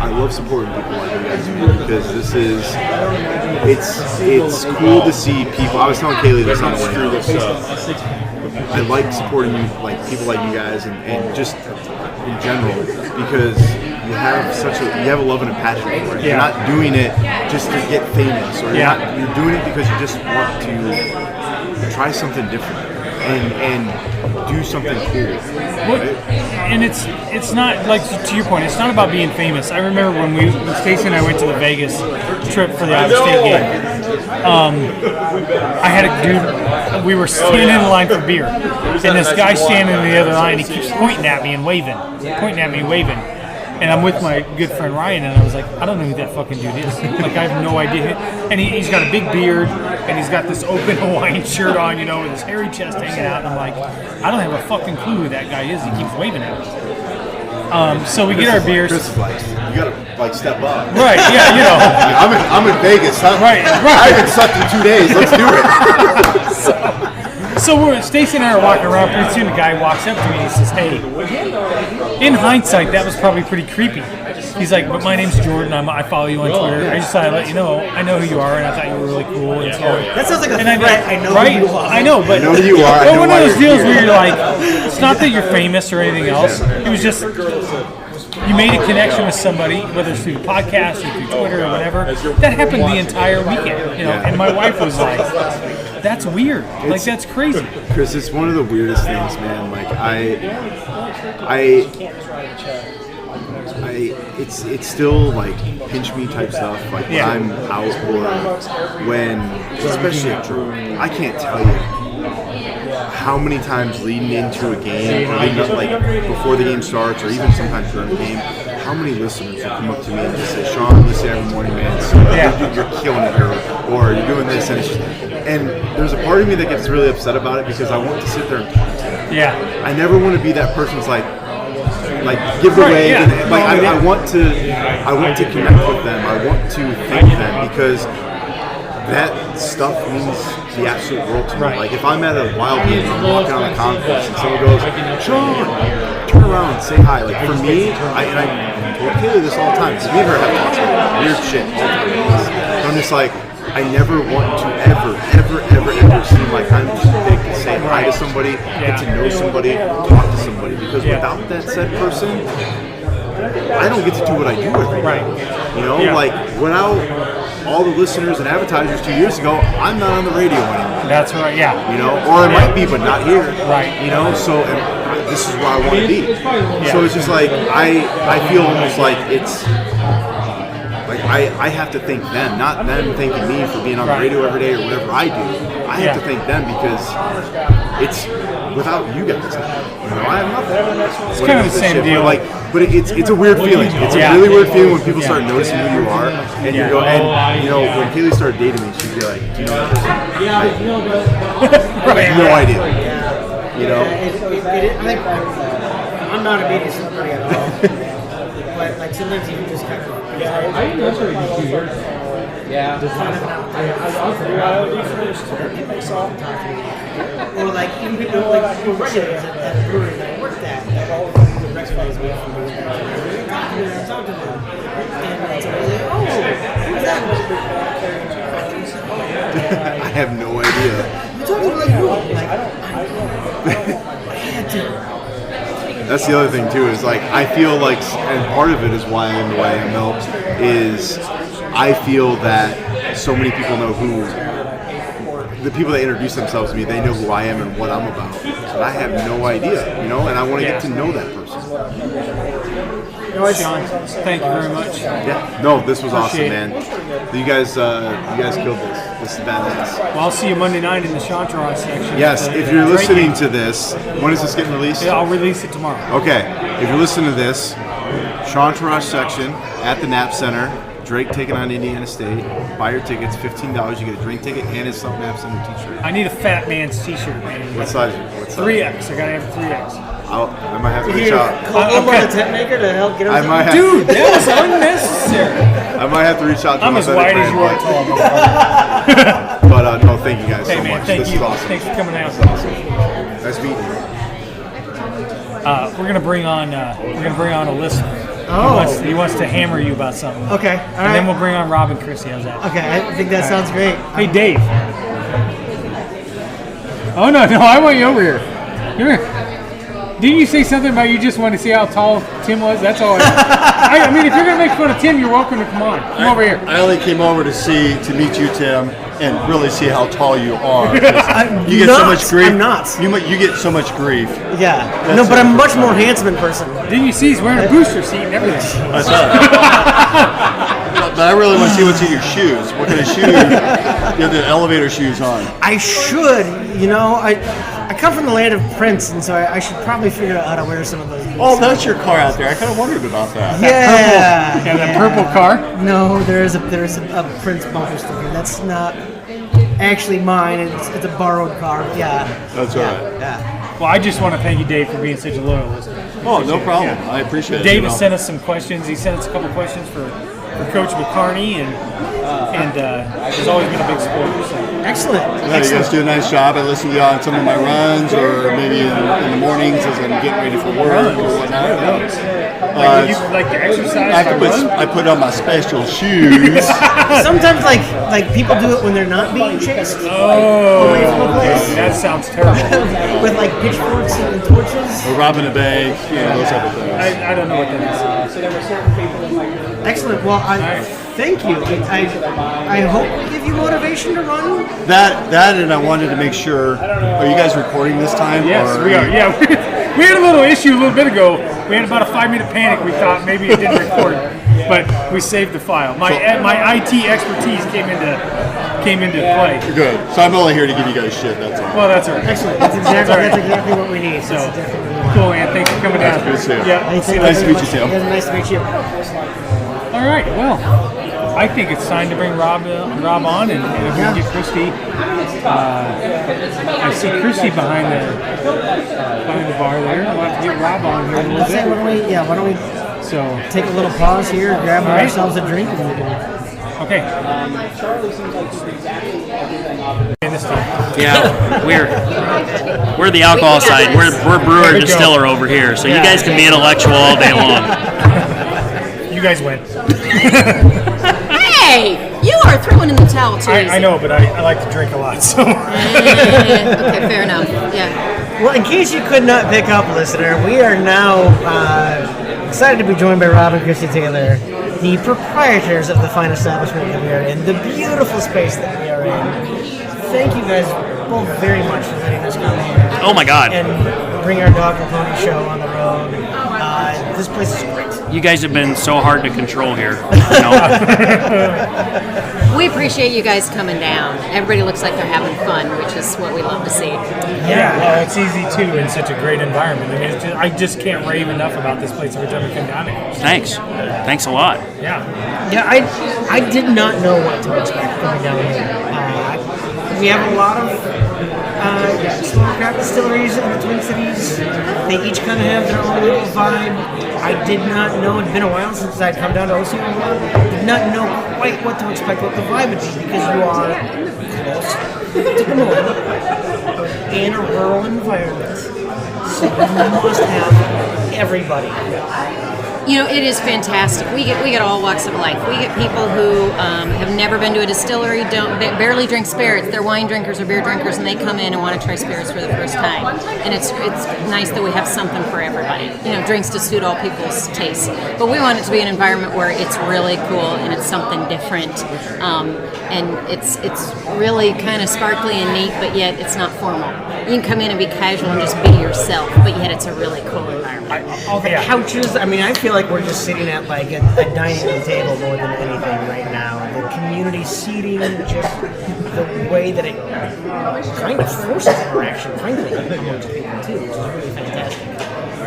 love supporting people like you guys do because this is it's cool to see people. I was telling Caitlyn this on the way out. I like supporting you, like people like you guys, and just in general because you have a love and a passion for it. You're not doing it just to get famous, or you're doing it because you just want to try something different and do something cool. Right? And it's not, like, to your point, it's not about being famous. I remember when Stacey and I went to the Vegas trip for the Iowa State game. I had a dude, we were standing in line for beer, and this guy standing in the other line, he keeps pointing at me and waving. And I'm with my good friend Ryan, and I was like, I don't know who that fucking dude is. Like, I have no idea. And he's got a big beard, and he's got this open Hawaiian shirt on, you know, with his hairy chest hanging out. And I'm like, I don't have a fucking clue who that guy is. He keeps waving at me. So we get our beers. Chris is like, you gotta like step up. Right? Yeah, you know. I'm in Vegas. Huh? Right. I haven't slept in 2 days. Let's do it. So Stacey and I are walking around. Pretty soon, a guy walks up to me and he says, "Hey, in hindsight, that was probably pretty creepy." He's like, "But my name's Jordan. I follow you on Twitter. I just thought I'd let you know. I know who you are, and I thought you were really cool." And so, that sounds like a threat. I know right? who you are. I know, but I know who you are. But one of those deals where you're like, it's not that you're famous or anything else. It was just you made a connection with somebody, whether it's through the podcast or through Twitter or whatever. That happened the entire weekend, you know. And my wife was like, "That's weird. Like that's crazy." Chris, it's one of the weirdest things, man. Like it's still like pinch me type stuff. Like when I'm out or when, especially I can't tell you how many times leading into a game, or leading up, like before the game starts, or even sometimes during the game, how many listeners will come up to me and just say, "Sean, listen every morning, man. So, you're killing it here," or "You're doing this," and it's just, And there's a part of me that gets really upset about it because I want to sit there and talk to them. Yeah. I never want to be that person who's like give the wave. Yeah. And, like I want to connect with them. I want to thank them because that stuff means the absolute world to me. Right. Like if I'm at a wild game, I'm walking on the concourse and someone goes, Sean, turn around and say hi. Like for me, I told Kaylee this all the time because me and her have talked about weird shit all the time. So I'm just like, I never want to ever seem like I'm too big to say hi to somebody, get to know somebody, talk to somebody. Because without that said person, I don't get to do what I do every day. Right. You know, like without all the listeners and advertisers 2 years ago, I'm not on the radio anymore. That's right, yeah. You know, or I might be, but not here. Right. You know, so and this is where I want to be. So it's just like I feel almost like it's like I have to thank them, not them thanking me for being on the radio every day or whatever I do. I have to thank them because it's without you guys. You know, I have nothing. It's kind of the same deal. But it's a weird feeling. It's a really weird feeling when people start noticing who you are, and you go, and you know, when Kaylee started dating me, she'd be like, "Do you know that person?" I have no idea. You know. I'm not a media celebrity at all, but like sometimes you can just kind of. Yeah. Or like even people like regulars at the brewery that I worked at that always recognize me from doing that. I talked to them, and it's like, oh, who's that? I have no idea. You're talking like who? Like I had to. That's the other thing too. Is like I feel like, and part of it is why I am the way I am though, is I feel that so many people know who. The people that introduce themselves to me, they know who I am and what I'm about. But I have no idea, you know, and I want to get to know that person. Sean, thank you very much. Yeah, no, this was awesome, man. You guys killed this. This is badass. Well, I'll see you Monday night in the Seantourage section. Yes, if you're listening to this, when is this getting released? Yeah, I'll release it tomorrow. Okay, if you're listening to this, Seantourage section at the Knapp Center. Drake taking on Indiana State. Buy your tickets, $15. You get a drink ticket and his Knapp Center t-shirt. I need a fat man's t-shirt, man. What size? 3X. I gotta have a 3X. I might have to reach out. Call the tent maker to help get him. Dude, that was unnecessary. I might have to reach out to I'm as white as you are tall. But no, thank you guys so man, much. Thank This you. is awesome. Thanks for coming out. This is awesome. Nice meeting you. We're gonna bring on a listener. Oh. He wants to hammer you about something. Okay, all and right. then we'll bring on Rob and Chrissy. How's that? Okay, I think that sounds great. Hey, Dave. Oh no, I want you over here. Come here. Didn't you say something about you just want to see how tall Tim was? That's all. I mean, if you're gonna make fun of Tim, you're welcome to come on. Come over here. I only came over to meet you, Tim, and really see how tall you are. You get so much grief. I'm not. You get so much grief. Yeah. No, but I'm much more handsome in person. Didn't you see he's wearing a booster seat and everything? That's right. But I really want to see what's in your shoes. What kind of shoes? You have the elevator shoes on. I should. You know, I come from the land of Prince, and so I should probably figure out how to wear some of those boots. Oh, that's your car out there. I kind of wondered about that. Yeah. That purple car? No, there's a Prince bumper sticker. That's not actually mine. It's a borrowed car. Yeah. That's right. Yeah. Well, I just want to thank you, Dave, for being such a loyal listener. Oh, no problem. I appreciate it. Dave has sent us some questions. He sent us a couple questions for Coach McCarney, and has always been a big supporter. So. Excellent. Yeah, you guys do a nice job. I listen to you on some of my runs, or maybe in the mornings as I'm getting ready for work or whatnot. You like to exercise? I put on my special shoes. Sometimes, like people do it when they're not being chased. Oh, that sounds terrible. With like pitchforks and torches. Or robbing a bank, those type of things. I don't know what that is. Excellent. Well, thank you. I hope we give you motivation to run. That, and I wanted to make sure. Are you guys recording this time? Yes, we are. Yeah, we had a little issue a little bit ago. We had about a 5-minute panic. We thought maybe it didn't record, but we saved the file. My IT expertise came into play. Good. So I'm only here to give you guys shit. That's all. Well, that's all right. Excellent. That's exactly what we need. So cool, man. Thanks for coming down. Good to see you. Yeah. Nice to meet you, Tim. Nice to meet you. All right. Well, I think it's time to bring Rob on, and if we can get Christi. I see Christi behind the bar there. We'll have to get Rob on here in a little bit. Why don't we take a little pause here, grab ourselves a drink, and we can... Okay. Yeah, we're the alcohol side. We're brewer distiller over here, so you guys can be intellectual all day long. You guys win. Hey, you are throwing in the towel too. I know, but I like to drink a lot, so. Okay, fair enough. Yeah. Well, in case you could not pick up, listener, we are now excited to be joined by Rob and Christi Taylor, the proprietors of the fine establishment that we are in, the beautiful space that we are in. Thank you guys both very much for letting us come here. Oh my God! And bring our dog and pony show on the road. This place is great. You guys have been so hard to control here. We appreciate you guys coming down. Everybody looks like they're having fun, which is what we love to see. Yeah, well, it's easy too in such a great environment. I mean, I just can't rave enough about this place every time we come down here. Thanks a lot. Yeah. Yeah, I did not know what to expect coming down here. We have a lot of small craft distilleries in the Twin Cities. They each kind of have their own little vibe. I did not know, it'd been a while since I'd come down to Osceola Iowa. Did not know quite what to expect, what the vibe would be, because you are close to Des Moines in a rural environment. So you must have everybody. You know, it is fantastic. We get all walks of life. We get people who have never been to a distillery, barely drink spirits. They're wine drinkers or beer drinkers, and they come in and want to try spirits for the first time. And it's nice that we have something for everybody. You know, drinks to suit all people's tastes. But we want it to be an environment where it's really cool and it's something different, and it's really kind of sparkly and neat, but yet it's not formal. You can come in and be casual and just be yourself, but yet it's a really cool environment. The couches, I mean, I feel like we're just sitting at like a dining room table more than anything right now. The community seating, just the way that it kind of forces interaction, frankly, amongst people too, which is really fantastic.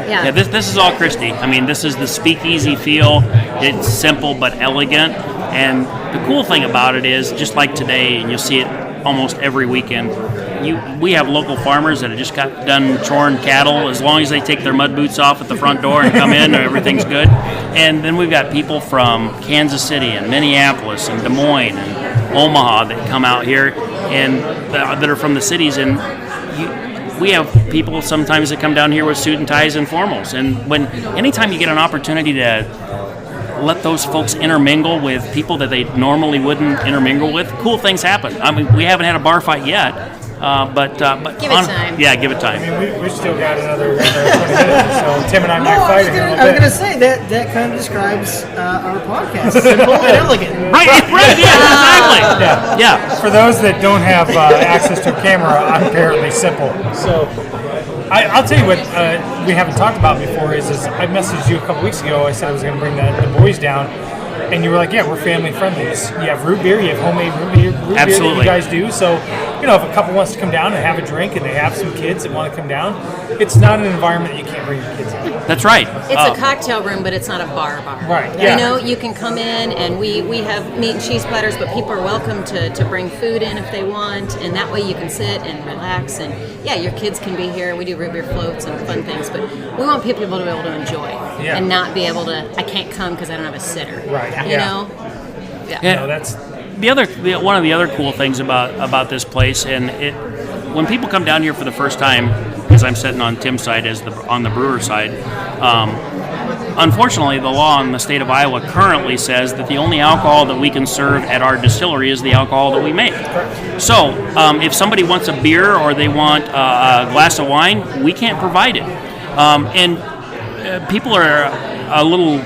Yeah, this is all Christi. I mean, this is the speakeasy feel. It's simple but elegant. And the cool thing about it is, just like today, and you'll see it almost every weekend, we have local farmers that have just got done choring cattle. As long as they take their mud boots off at the front door and come in, everything's good. And then we've got people from Kansas City and Minneapolis and Des Moines and Omaha that come out here and that are from the cities. And we have people sometimes that come down here with suit and ties and formals. And anytime you get an opportunity to let those folks intermingle with people that they normally wouldn't intermingle with, cool things happen. I mean, we haven't had a bar fight yet, but give it time. Yeah, give it time. I mean, we still got another 20 minutes, so Tim and I might fight here in a I was bit. going to say that kind of describes our podcast. Simple and elegant. Right, yeah, exactly. Yeah. For those that don't have access to a camera, I'm apparently simple. So I'll tell you what we haven't talked about before is I messaged you a couple weeks ago. I said I was going to bring the boys down, and you were like, yeah, we're family friendly. You have root beer, you have homemade root beer that you guys do. So, you know, if a couple wants to come down and have a drink and they have some kids that want to come down, it's not an environment that you can't bring your kids in. That's right. It's a cocktail room, but it's not a bar. Right, yeah. You know, you can come in and we have meat and cheese platters, but people are welcome to bring food in if they want, and that way you can sit and relax, and yeah, your kids can be here. We do root beer floats and fun things, but we want people to be able to enjoy and not be able to, I can't come because I don't have a sitter. Right. You know? Yeah. No, that's one of the other cool things about this place, and when people come down here for the first time, because I'm sitting on Tim's side on the brewer side, unfortunately the law in the state of Iowa currently says that the only alcohol that we can serve at our distillery is the alcohol that we make. So if somebody wants a beer or they want a glass of wine, we can't provide it. And people are a little,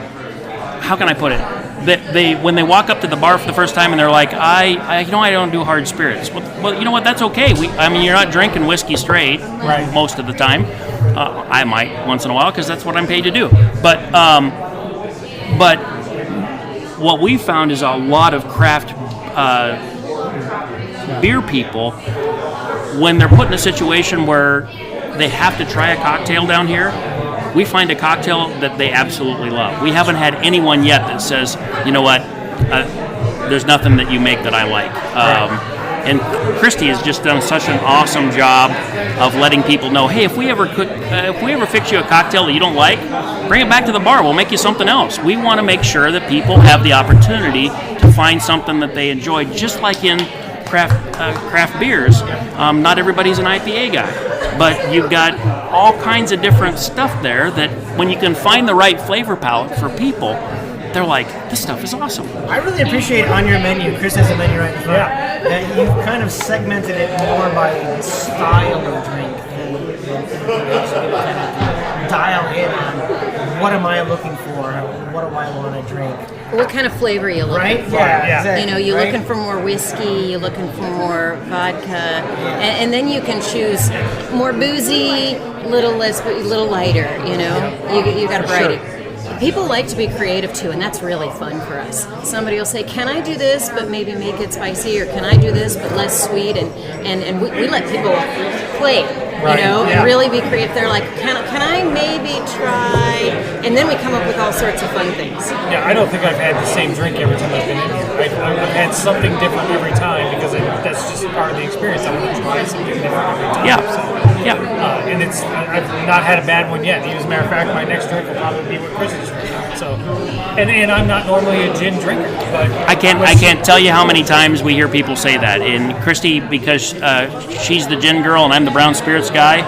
how can I put it? They when they walk up to the bar for the first time and they're like, I don't do hard spirits. Well, you know what? That's okay. You're not drinking whiskey straight most of the time. I might once in a while because that's what I'm paid to do. But what we found is a lot of craft beer people, when they're put in a situation where they have to try a cocktail down here, we find a cocktail that they absolutely love. We haven't had anyone yet that says, you know what, there's nothing that you make that I like. And Christi has just done such an awesome job of letting people know, hey, if we ever fix you a cocktail that you don't like, bring it back to the bar. We'll make you something else. We want to make sure that people have the opportunity to find something that they enjoy, just like in craft beers. Not everybody's an IPA guy, but you've got all kinds of different stuff there that when you can find the right flavor palette for people, they're like, this stuff is awesome. I really appreciate on your menu, Chris has a menu right in front, that you've kind of segmented it more by style of drink than kind of dial in on what am I looking for, what do I want to drink. What kind of flavor are you looking for? Yeah, exactly. You know, you're looking for more whiskey, you're looking for more vodka, and then you can choose more boozy, little lighter, you know. You got a variety. Sure. People like to be creative too, and that's really fun for us. Somebody will say, can I do this, but maybe make it spicy, or can I do this, but less sweet? And we let people play, you know, and really be creative. They're like, can I maybe try? And then we come up with all sorts of fun things. Yeah, I don't think I've had the same drink every time I've been in here. I've had something different every time because that's just part of the experience. I want to try something different every time. And I've not had a bad one yet. As a matter of fact, my next drink will probably be what Chris is drinking. So, and I'm not normally a gin drinker, but I can't tell you how many times we hear people say that. And Christi, because she's the gin girl and I'm the brown spirits guy,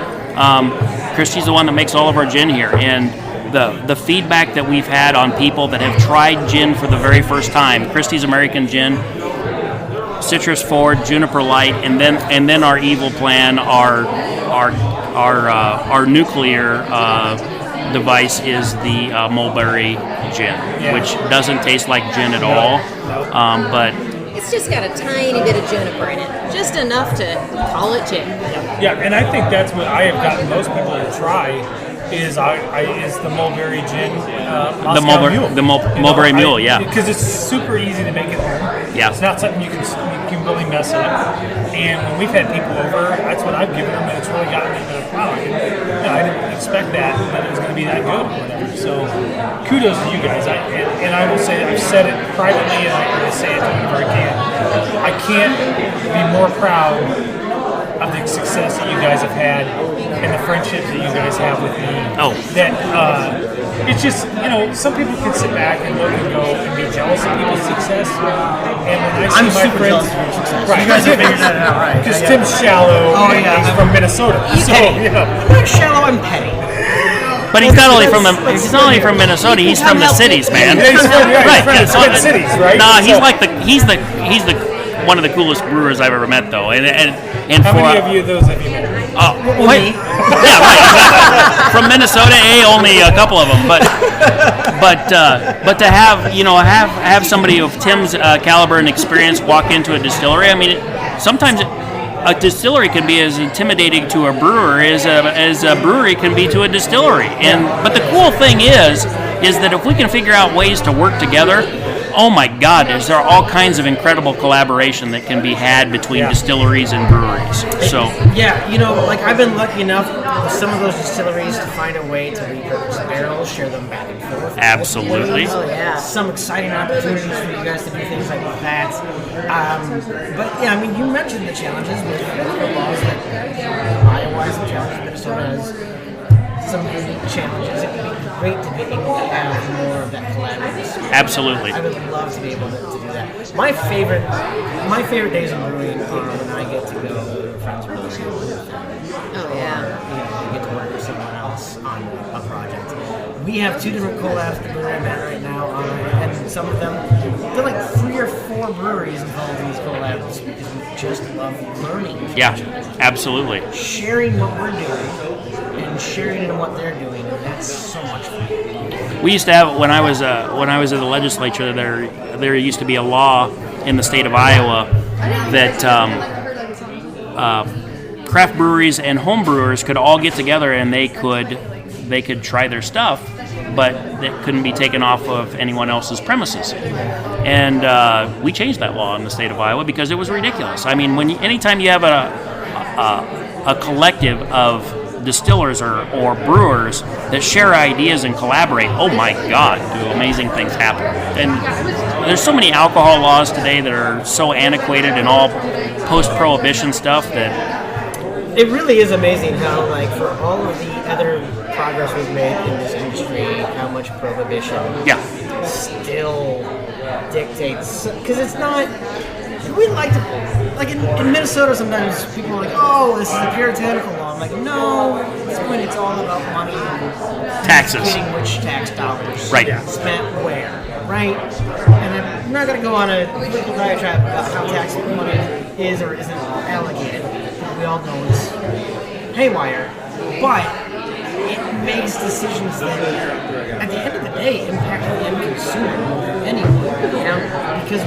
Christi's the one that makes all of our gin here. And the feedback that we've had on people that have tried gin for the very first time, Christi's American Gin, Citrus Forward, Juniper Light, and then our Evil Plan, our nuclear device is the mulberry gin, which doesn't taste like gin at all, but it's just got a tiny bit of juniper in it, just enough to call it gin. Yeah, and I think that's what I have gotten most people to try is the mulberry gin, the mulberry mule, because it's super easy to make at home. Yeah, it's not something you can really mess up. And when we've had people over, that's what I've given them, and it's really gotten me like, wow, I didn't expect that it was going to be that good or whatever. So kudos to you guys. And I will say, I've said it privately, and I say it whenever I can. I can't be more proud of the success that you guys have had and the friendships that you guys have with me. It's just, some people can sit back and look and go and be jealous of people's success. And when I see my friends, right, you guys have figured that out, right? Because Tim's shallow. And he's from Minnesota. I'm shallow and petty. But he's not only from Minnesota. He's from the cities, man. He's from the cities, right? Nah, he's the one of the coolest brewers I've ever met, though. And how many of you those have you met? Wait. Yeah, right. From Minnesota, only a couple of them, but to have somebody of Tim's caliber and experience walk into a distillery. I mean, sometimes a distillery can be as intimidating to a brewer as a brewery can be to a distillery. But the cool thing is that if we can figure out ways to work together, oh my God, there are all kinds of incredible collaboration that can be had between distilleries and breweries. So I've been lucky enough with some of those distilleries to find a way to repurpose barrels, share them back and forth. Absolutely. Some exciting opportunities for you guys to do things like that. You mentioned the challenges with the laws that Iowa has some challenges, Minnesota has some unique challenges. It would be great to be able to have more of that collaboration. Absolutely. I would love to be able to do that. My favorite days of brewing are when I get to go to friends' breweries. Oh yeah. I get to work with someone else on a project. We have 2 different collabs at the brewery I'm at right now, and some of them, they're like 3 or 4 breweries involved in these collabs because we just love learning. Yeah, absolutely. Sharing what we're doing and sharing in what they're doing, and that's so much fun. We used to have when I was in the legislature. There used to be a law in the state of Iowa that craft breweries and home brewers could all get together and they could try their stuff, but that couldn't be taken off of anyone else's premises. And we changed that law in the state of Iowa because it was ridiculous. I mean, anytime you have a collective of distillers or brewers that share ideas and collaborate, oh my God, do amazing things happen. And there's so many alcohol laws today that are so antiquated and all post-prohibition stuff that it really is amazing how, like, for all of the other progress we've made in this industry, how much prohibition still dictates. Because it's not. We like to, like in Minnesota, sometimes people are like, "Oh, this is a puritanical law." I'm like, no. At this point, it's all about money and taxes, getting which tax dollars spent where, right? And I'm not going to go on a political diatribe about how tax money is or isn't allocated. We all know it's haywire, but it makes decisions that, at the end of the day, impact the end consumer anyway. You know, because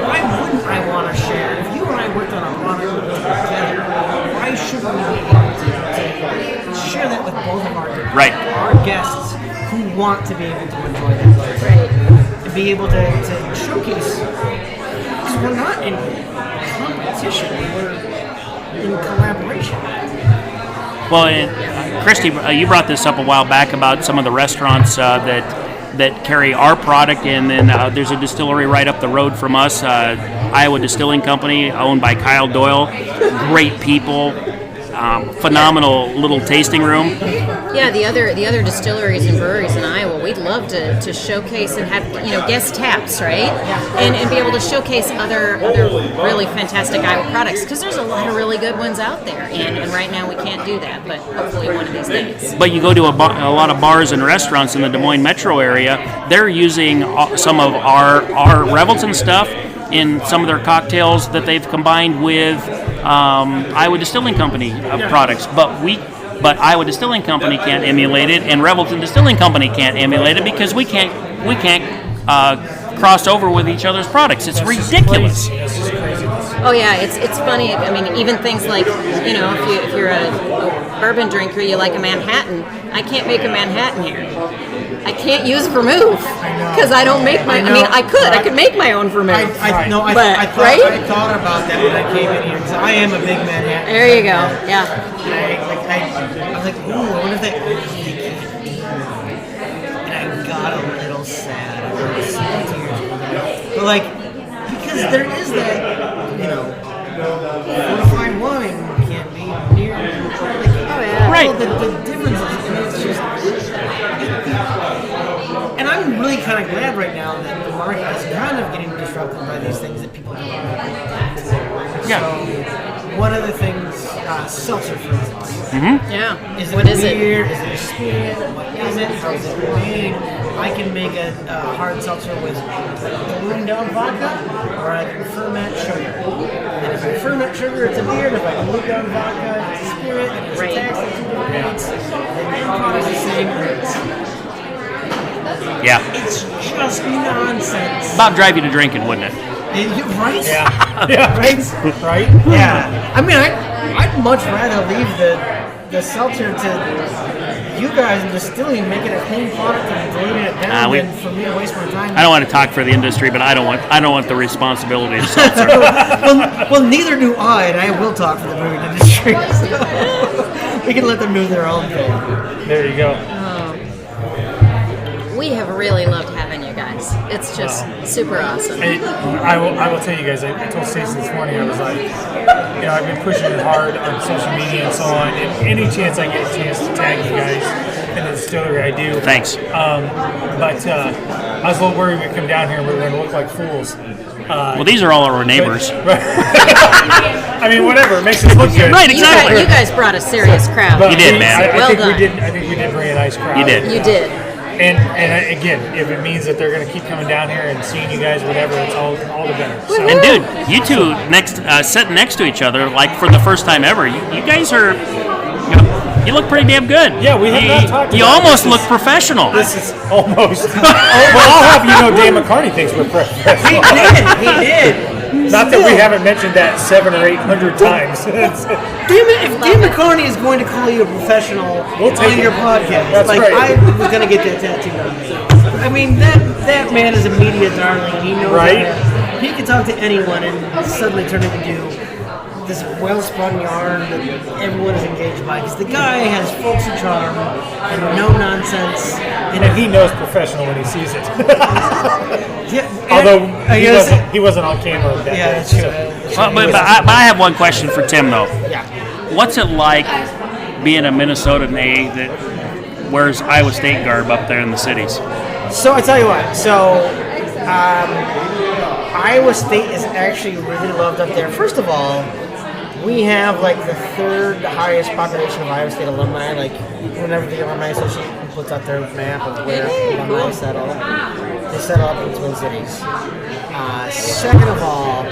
why wouldn't I want to share? If you and I worked on a product together, why shouldn't we be able to share that with both of our guests who want to be able to enjoy that product, and be able to showcase? Because we're not in competition. We're in collaboration. Well, Christi, you brought this up a while back about some of the restaurants that carry our product, and then there's a distillery right up the road from us, Iowa Distilling Company, owned by Kyle Doyle. Great people, phenomenal little tasting room. Yeah, the other distilleries and breweries in Iowa, we'd love to showcase and have guest taps, right? And be able to showcase other really fantastic Iowa products, because there's a lot of really good ones out there, and right now we can't do that, but hopefully one of these days. But you go to a lot of bars and restaurants in the Des Moines metro area, they're using some of our Revelton stuff in some of their cocktails that they've combined with Iowa Distilling Company products, but Iowa Distilling Company can't emulate it, and Revelton Distilling Company can't emulate it because we can't cross over with each other's products. It's ridiculous. Oh yeah, it's funny. I mean, even things like, if you're a bourbon drinker, you like a Manhattan. I can't make a Manhattan here. I can't use vermouth because I don't make my. I mean, I could make my own vermouth. I thought about that when I came in here because I am a big Manhattan. There you go. Yeah. I was like, ooh, I wonder if they can't do that. And I got a little sad. But like, because there is that, fortified wine can be near. Right. The difference is, and it's just. And I'm really kind of glad right now that the market is kind of getting disrupted by these things that people don't know. Yeah. So, one of the things, seltzer, for example. Mm-hmm. Yeah. Is it what is beer? it? Is it a spirit? What is it? How is it made? I can make a hard seltzer with diluting down vodka, or I can ferment sugar. And if I ferment sugar, it's a beer. And if I dilute down vodka, it's a spirit. And it's a tax, it's two different rates. The end product is the same rates. Yeah. It's just nonsense. About drive you to drinking, wouldn't it? Right? Yeah. Right? Yeah. I mean, I'd much rather leave the seltzer to you guys in distilling, making a clean product and diluting it down than for me to waste my time. I don't want to talk for the industry, but I don't want the responsibility of seltzer. well, neither do I, and I will talk for the brewing industry. So we can let them do their own thing. There you go. We have really loved having you guys. It's just super awesome. I will tell you guys, I told Stacey this morning, I was like, I've been pushing it hard on social media and so on, and any chance I get a chance to tag you guys in the distillery, I do. Thanks. But I was a little worried we'd come down here and we were going to look like fools. Well, these are all our neighbors. I mean, whatever. It makes us look good. Right, exactly. You guys brought a serious crowd. You did, man. Well done. I think we did bring a nice crowd. You did. You did. And again, if it means that they're going to keep coming down here and seeing you guys, whatever, it's all the better. So. And dude, you two sitting next to each other, like for the first time ever, you guys are, you look pretty damn good. Yeah, we have not talked. You almost look professional. This is almost. Well, I'll have Dan McCartney thinks we're professional. He did. Not that we haven't mentioned that 700 or 800 times. If Dan McCartney is going to call you a professional on your podcast, That's right. I was going to get that tattooed on me. I mean, that man is a media darling. He knows that. He can talk to anyone and suddenly turn into this well-spun yarn that everyone is engaged by, because the guy has folksy charm and no nonsense. And he knows professional when he sees it. Yeah, Although he wasn't on camera that day. That's true. But I have one question for Tim, though. Yeah. What's it like being a Minnesota native that wears Iowa State garb up there in the cities? So I tell you what. So Iowa State is actually really loved up there. First of all, we have like the third highest population of Iowa State alumni. Like whenever the Alumni Association puts out their map of where alumni settle, they settle up in Twin Cities. Second of all,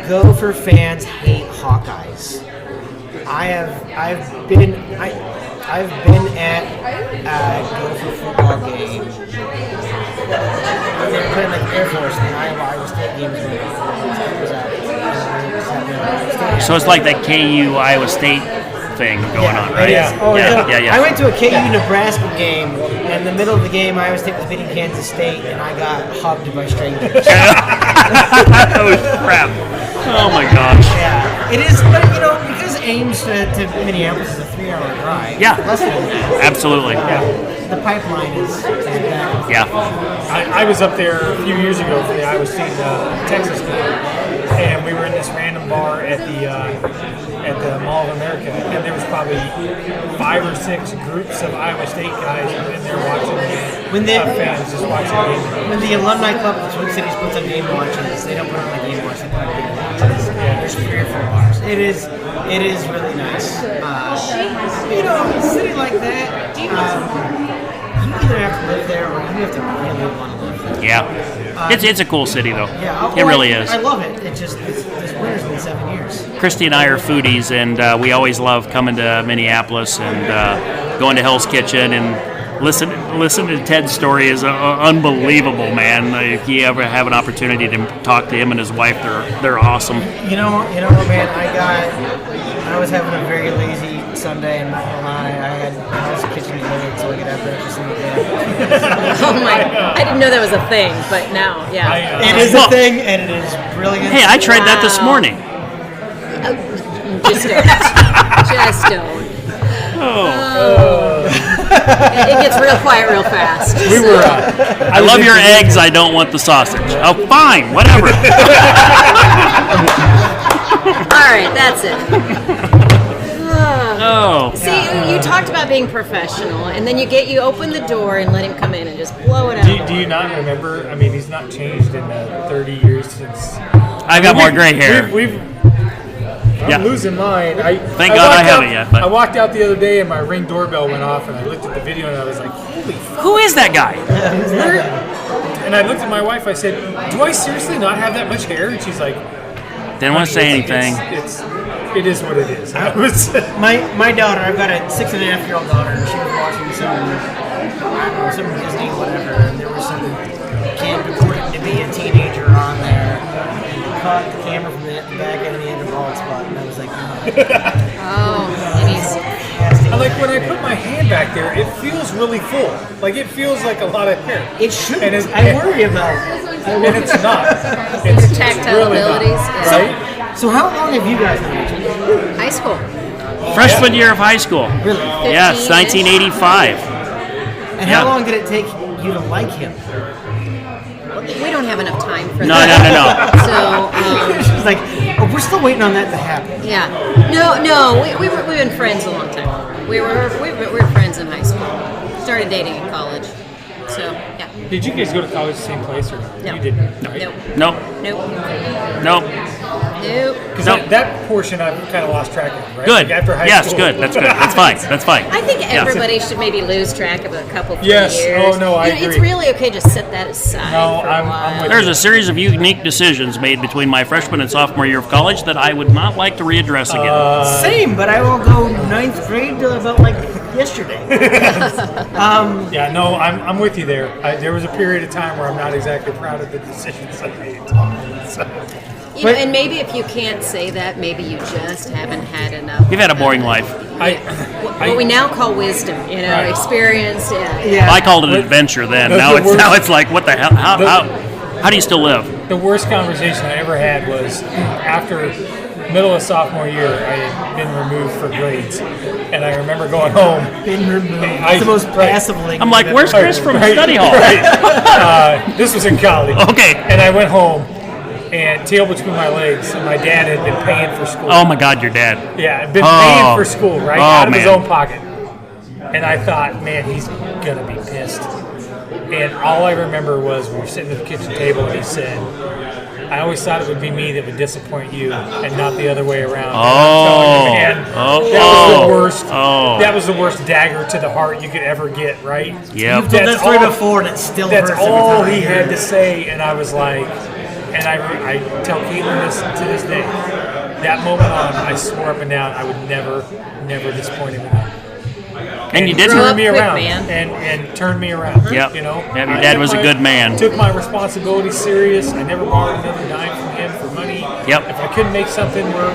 Gopher fans hate Hawkeyes. I've been at a Gopher football game. They're playing like Air Force and the Iowa State games going on. So it's like that KU Iowa State thing going on, right? Yeah. I went to a KU Nebraska game, and in the middle of the game, Iowa State was beating Kansas State, and I got hugged by strangers. Oh, crap. Oh, my gosh. Yeah. It is, but because Ames to Minneapolis is a 3-hour drive. Yeah. Less than that. Absolutely. Yeah. The pipeline is back. Yeah. I was up there a few years ago for the Iowa State Texas game, and we were in this random bar at the Mall of America, and there was probably 5 or 6 groups of Iowa State guys in there watching the game. Fans just watching the game. When the alumni club of the Twin Cities puts on game watches, they don't put on like game watches, they put on game watches. There's 3 or 4 bars. It is really nice. A city like that, you either have to live there or you have to really want to live there. Yeah. It's a cool city, though. Yeah, it really is. I love it. This winter's been 7 years. Christy and I are foodies, and we always love coming to Minneapolis and going to Hell's Kitchen and listen to Ted's story is unbelievable, man. If you ever have an opportunity to talk to him and his wife, they're awesome. You know what, man? I was having a very lazy Sunday, and not gonna lie, I had Hell's Kitchen delivered so I could have breakfast in the day. Oh my! I didn't know that was a thing, but now, yeah. It is a thing, and it is brilliant. Hey, I tried that this morning. Just don't. Oh. It gets real quiet real fast. We were. I love your eggs. I don't want the sausage. Oh, fine, whatever. All right, that's it. Oh. See, you talked about being professional, and then you open the door and let him come in and just blow it out. Do you not remember? I mean, he's not changed in the 30 years since. I got more gray hair. I'm losing mine. Thank God I haven't yet. But I walked out the other day and my Ring doorbell went off, and I looked at the video and I was like, "Holy fuck!" Who is that guy? And I looked at my wife. I said, "Do I seriously not have that much hair?" And she's like, "Didn't want to say anything." It is what it is. My daughter, I've got a 6.5-year-old daughter, and she was watching some Disney whatever, and there was some kid purporting to be a teenager on there. Caught the camera from the back end of the bald spot, and I was like, oh, like when I put my hand back there, it feels really full. Like it feels like a lot of hair. It should. And I worry about it. And it's not. It's tactile really abilities. Not, right? So how long have you guys known each other? High school. Freshman year of high school. Really? Yes, 1985. And how long did it take you to like him? We don't have enough time for No. So she's like, we're still waiting on that to happen. Yeah. No. We've been friends a long time. We were friends in high school. Started dating in college. So yeah. Did you guys go to college the same place or no? You didn't. Nope. Nope. Because that portion I've kind of lost track of, right? Good. Like after high school. Good. That's good. That's fine. That's fine. I think everybody should maybe lose track of a couple of Yes. years. Oh, no, I agree. It's really okay to set that aside. No, for a while. I'm with There's a series of unique decisions made between my freshman and sophomore year of college that I would not like to readdress again. Same, but I will go 9th grade to about like yesterday. Yeah, no, I'm with you there. There was a period of time where I'm not exactly proud of the decisions I made. So. And maybe if you can't say that, maybe you just haven't had enough. You've had a boring life. What we now call wisdom, right. Experience. Yeah. I called it an adventure then. Now it's like, what the hell? How do you still live? The worst conversation I ever had was after middle of sophomore year, I had been removed for grades, and I remember going home. Been removed. It's the most passive link. I'm like, where's Chris from study hall? Right. This was in college. Okay. And I went home, and tail between my legs, and my dad had been paying for school. Oh my God, your dad. Yeah, been paying for school, right? Out of his own pocket. And I thought, man, he's gonna be pissed. And all I remember was we were sitting at the kitchen table, and he said, I always thought it would be me that would disappoint you and not the other way around. That was the worst. That was the worst dagger to the heart you could ever get, right? Yeah. You've done that story before, and it still hurts. That's all he had to say, and I was like, and I tell Caitlyn this to this day. That moment on, I swore up and down I would never disappoint him again. And you did turn me around, and turned me around. Yep. You know, your dad was a good man. Took my responsibility serious. I never borrowed another dime from him for money. Yep. If I couldn't make something work,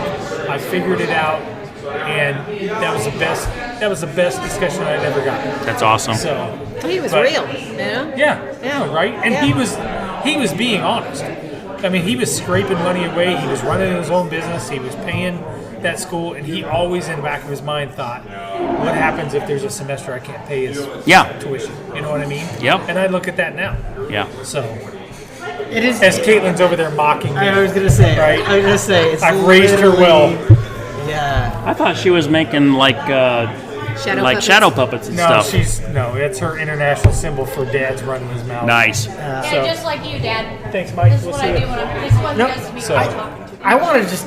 I figured it out, and that was the best. That was the best discussion I'd ever gotten. That's awesome. So he was real, you know? Yeah, right. And he was being honest. I mean, he was scraping money away. He was running his own business. He was paying that school, and he always in the back of his mind thought, what happens if there's a semester I can't pay his tuition? You know what I mean? Yep. And I look at that now. Yeah. So it is. As Caitlyn's over there mocking me. I was gonna say. Right? I was gonna say. It's I've raised her well. Yeah. I thought she was making shadow puppets and stuff. No, it's her international symbol for Dad's running his mouth. Nice. Yeah, just like you, Dad. Thanks, Mike. This is what I do when I'm. This is what he does to me when I'm talking to him. I want to just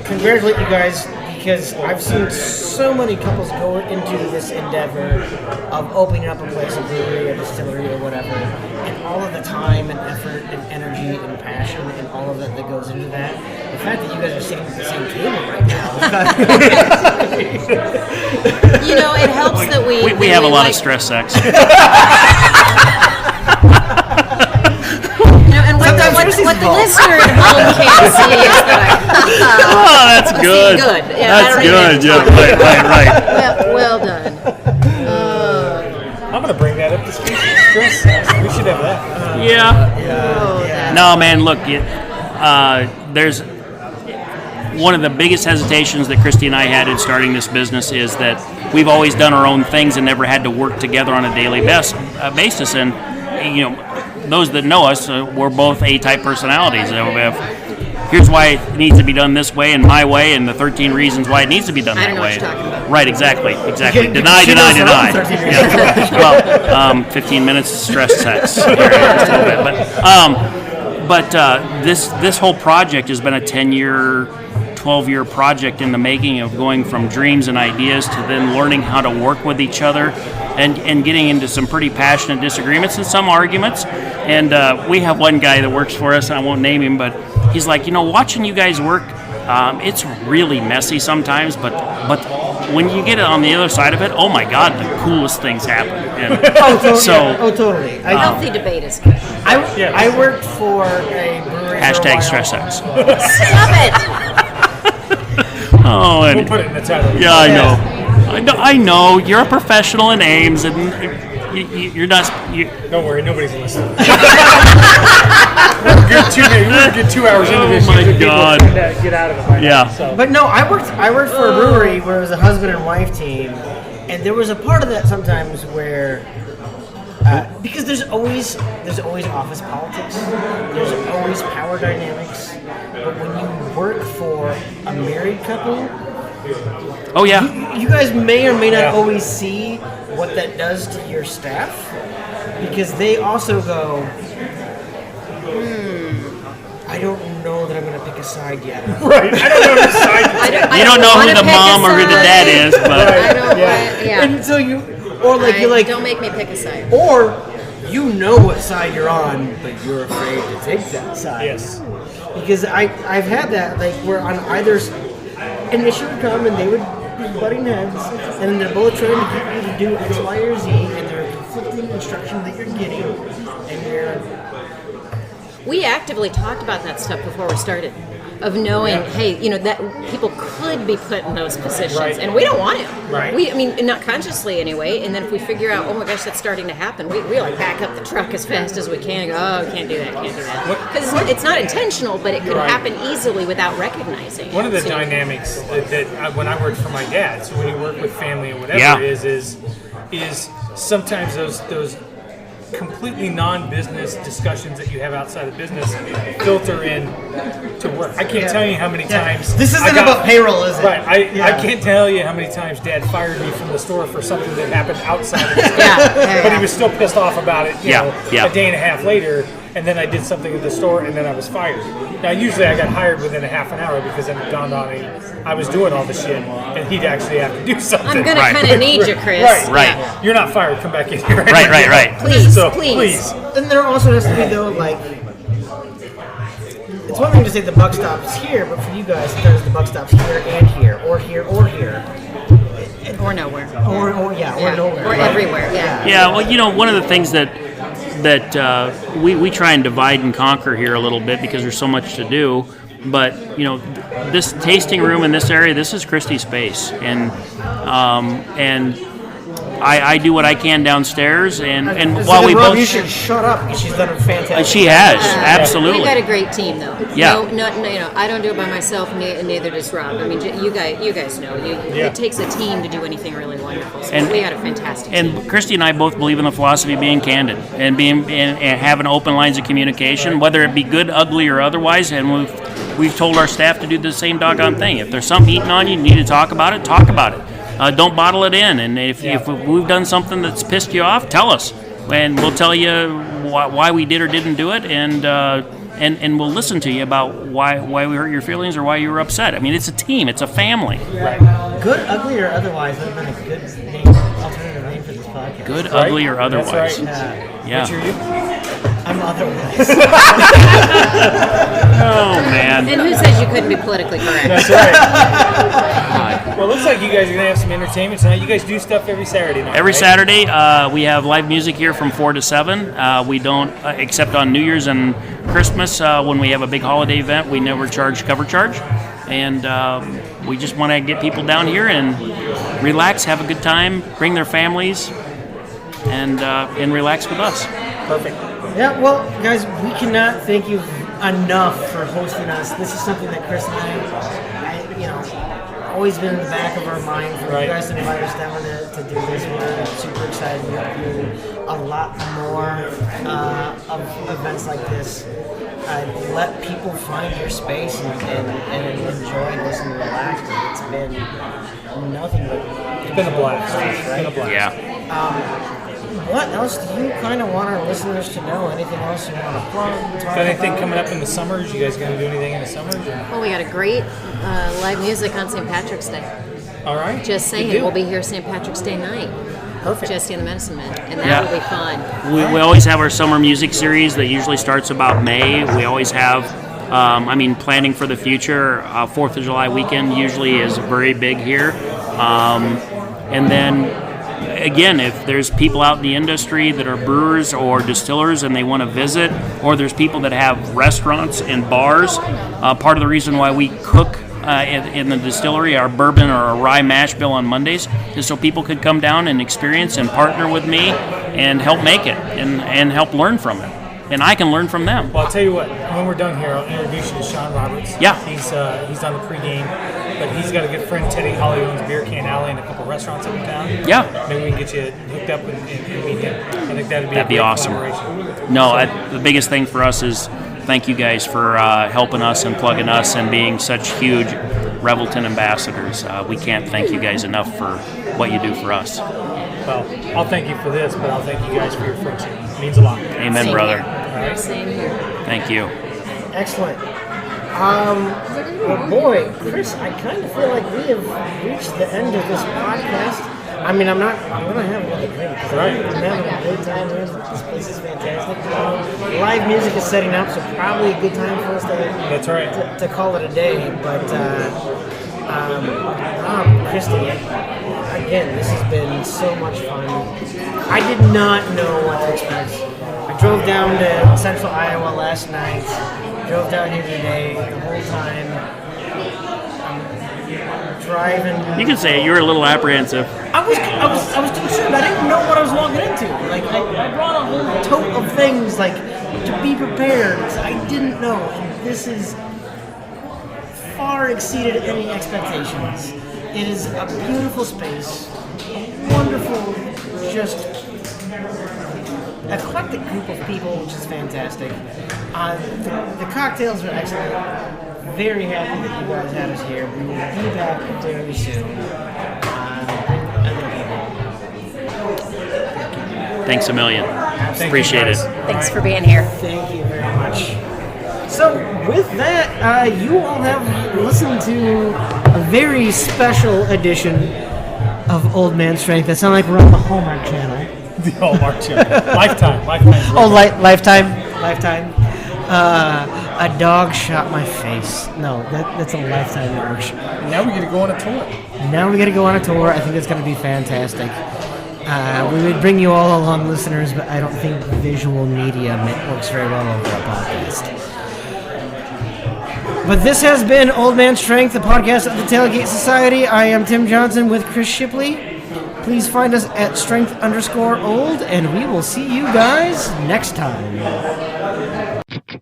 congratulate you guys because I've seen so many couples go into this endeavor of opening up a place, a brewery, a distillery, or whatever, and all of the time and effort and energy and passion and all of that goes into that. The fact that you guys are sitting at the same table right now. You know, it helps that we have a lot of stress sex. What the listener at home can't see is that that's good. Good. Yeah, that's good. Yeah, right. Well done. I'm going to bring that up to speak. Stress sex. We should have that. Yeah. No, man, look, there's one of the biggest hesitations that Christi and I had in starting this business is that we've always done our own things and never had to work together on a daily basis. And, you know, those that know us, we're both A-type personalities. Here's why it needs to be done this way and my way, and the 13 reasons why it needs to be done that way. I don't know what you're talking about. Right, exactly. Deny. Yeah. Well, 15 minutes of stress sex. Just a little bit. But this whole project has been a 10-year, 12-year project in the making of going from dreams and ideas to then learning how to work with each other and getting into some pretty passionate disagreements and some arguments. And we have one guy that works for us, and I won't name him, but he's like, watching you guys work, it's really messy sometimes, but when you get it on the other side of it, oh my God, the coolest things happen. And totally. Healthy debate is good. I worked for a brewery. Hashtag stress sex. Stop it. Oh, and we'll put it in the title. Yeah, I know. You're a professional in Ames, and you're not. Don't worry, nobody's listening. We're a good 2 hours into this. Oh my God! Get out of it. Right now, so. But no, I worked for a brewery where it was a husband and wife team, and there was a part of that sometimes where. Because there's always office politics, there's always power dynamics, but when you work for a married couple, oh yeah, you guys may or may not always see what that does to your staff, because they also go, I don't know that I'm going to pick a side yet. Right, I don't know whose side. You don't know who the mom or who the dad is, but and so you're don't make me pick a side. Or you know what side you're on, but you're afraid to take that side. Yes. Because I've had that, where on either an issue would come and they would be butting heads, and then they're both trying to get you to do X, Y, or Z, and they're conflicting instruction that you're getting, and you're... We actively talked about that stuff before we started. of knowing, hey, that people could be put in those positions, Right. and we don't want to. Right. Not consciously anyway. And then if we figure out, oh my gosh, that's starting to happen, we like back up the truck as fast as we can and go, oh, can't do that. Because it's not intentional, but it could happen easily without recognizing. One of the So- dynamics that when I worked for my dad, so when you work with family or whatever it is sometimes those completely non-business discussions that you have outside of business filter in to work. I can't tell you how many times This isn't about payroll, is it? Right. I can't tell you how many times Dad fired me from the store for something that happened outside of the store. But he was still pissed off about it, you know, a day and a half later, and then I did something at the store and then I was fired. Now usually I got hired within a half an hour because then it dawned on me I was doing all the shit and he'd actually have to do something. I'm gonna kind of need you, Chris. Right. Yeah. You're not fired. Come back in here. Right. Please. Then there also has to be though, like, it's one thing to say the buck stops here, but for you guys, there's the buck stops here and here, or here or here, or nowhere, or nowhere, or everywhere. Yeah. Well, one of the things that we try and divide and conquer here a little bit because there's so much to do. But this tasting room in this area, this is Christi's space, and I do what I can downstairs, and while we both you should shut up because she's done a fantastic. She has absolutely. We've got a great team though. Yeah. No, I don't do it by myself. Neither does Rob. I mean, you guys know. It takes a team to do anything really wonderful. So we got a fantastic team. And Christi and I both believe in the philosophy of being candid and and having open lines of communication, whether it be good, ugly, or otherwise. And we've told our staff to do the same doggone thing. If there's something eating on you, you need to talk about it. Talk about it. Don't bottle it in. And if we've done something that's pissed you off, tell us, and we'll tell you why we did or didn't do it, and we'll listen to you about why we hurt your feelings or why you were upset. I mean, it's a team. It's a family. Right. Good, ugly, or otherwise would have been a good name, alternative name for this podcast. Good, ugly, or otherwise. That's right. Yeah. Which are you? I'm otherwise. Oh man. And who says you couldn't be politically correct? That's right. Well, it looks like you guys are going to have some entertainment tonight. You guys do stuff every Saturday night, Every right? Saturday, we have live music here from 4 to 7. We don't, except on New Year's and Christmas, when we have a big holiday event, we never charge cover charge. And we just want to get people down here and relax, have a good time, bring their families, and relax with us. Perfect. Yeah, well, guys, we cannot thank you enough for hosting us. This is something that Chris and I always been in the back of our mind for you guys to invite us down to do this. We're super excited to do a lot more of events like this. Let people find your space and enjoy this and relax. It's been nothing but... It's been a blast. Right? It's been a blast. Yeah. What else do you kind of want our listeners to know? Anything else you want to plug? Got anything coming up in the summers? You guys going to do anything in the summers? Well, we got a great live music on St. Patrick's Day. All right. Just saying, we'll be here St. Patrick's Day night. Perfect. Jesse and the Medicine Men, and that will be fun. We always have our summer music series that usually starts about May. We always have, planning for the future. 4th of July weekend usually is very big here. And then, again, if there's people out in the industry that are brewers or distillers and they want to visit, or there's people that have restaurants and bars, part of the reason why we cook in the distillery our bourbon or a rye mash bill on Mondays is so people could come down and experience and partner with me and help make it and help learn from it. And I can learn from them. Well, I'll tell you what, when we're done here, I'll introduce you to Sean Roberts. Yeah. He's on the pregame, but he's got a good friend, Teddy Holly, who owns Beer Can Alley and a couple restaurants up in town. Yeah. Maybe we can get you hooked up and meet him. I think that'd be a great awesome. collaboration. No, the biggest thing for us is thank you guys for helping us and plugging us and being such huge Revelton ambassadors. We can't thank you guys enough for what you do for us. Well, I'll thank you for this, but I'll thank you guys for your friendship. It means a lot. Amen, Same brother. Here. All right. Same here. Thank you. Excellent. Well, boy, Chris, I kind of feel like we have reached the end of this podcast. I mean, I'm going to have another drink. Right. I'm having a good time here. This place is fantastic. Live music is setting up, so probably a good time for us That's right. to call it a day. But, Christi, again, this has been so much fun. I did not know what to expect. I drove down to Central Iowa last night, drove down here today the whole time. I'm driving. You can say it. You were a little apprehensive. I was concerned. I didn't know what I was walking into. Like I brought a whole tote of things like to be prepared. I didn't know, and this is far exceeded any expectations. It is a beautiful space, a wonderful, just eclectic group of people, which is fantastic. The cocktails are excellent. Very happy that you guys had us here. We will be back very soon. Thanks a million. Appreciate it. Thanks for being here. Thank you very much. So with that, you all have listened to a very special edition of Old Man Strength. That sounds like we're on the Hallmark Channel. The Hallmark Channel. Lifetime. Oh, Lifetime. A dog shot my face. No, that's a Lifetime network show. Now we get to go on a tour. I think it's going to be fantastic. We would bring you all along, listeners, but I don't think visual media works very well over a podcast. But this has been Old Man Strength, the podcast of the Tailgate Society. I am Tim Johnson with Chris Shipley. Please find us at strength_old, and we will see you guys next time.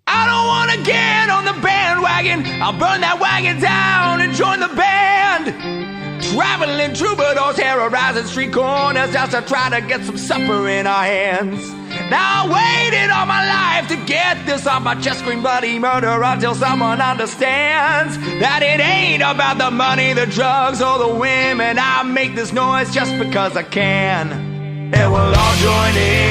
I don't want to get on the bandwagon. I'll burn that wagon down and join the band. Traveling troubadours terrorizing street corners just to try to get some supper in our hands. Now I waited all my life to get this off my chest, scream bloody murder until someone understands that it ain't about the money, the drugs, or the women. I make this noise just because I can, and we'll all join in.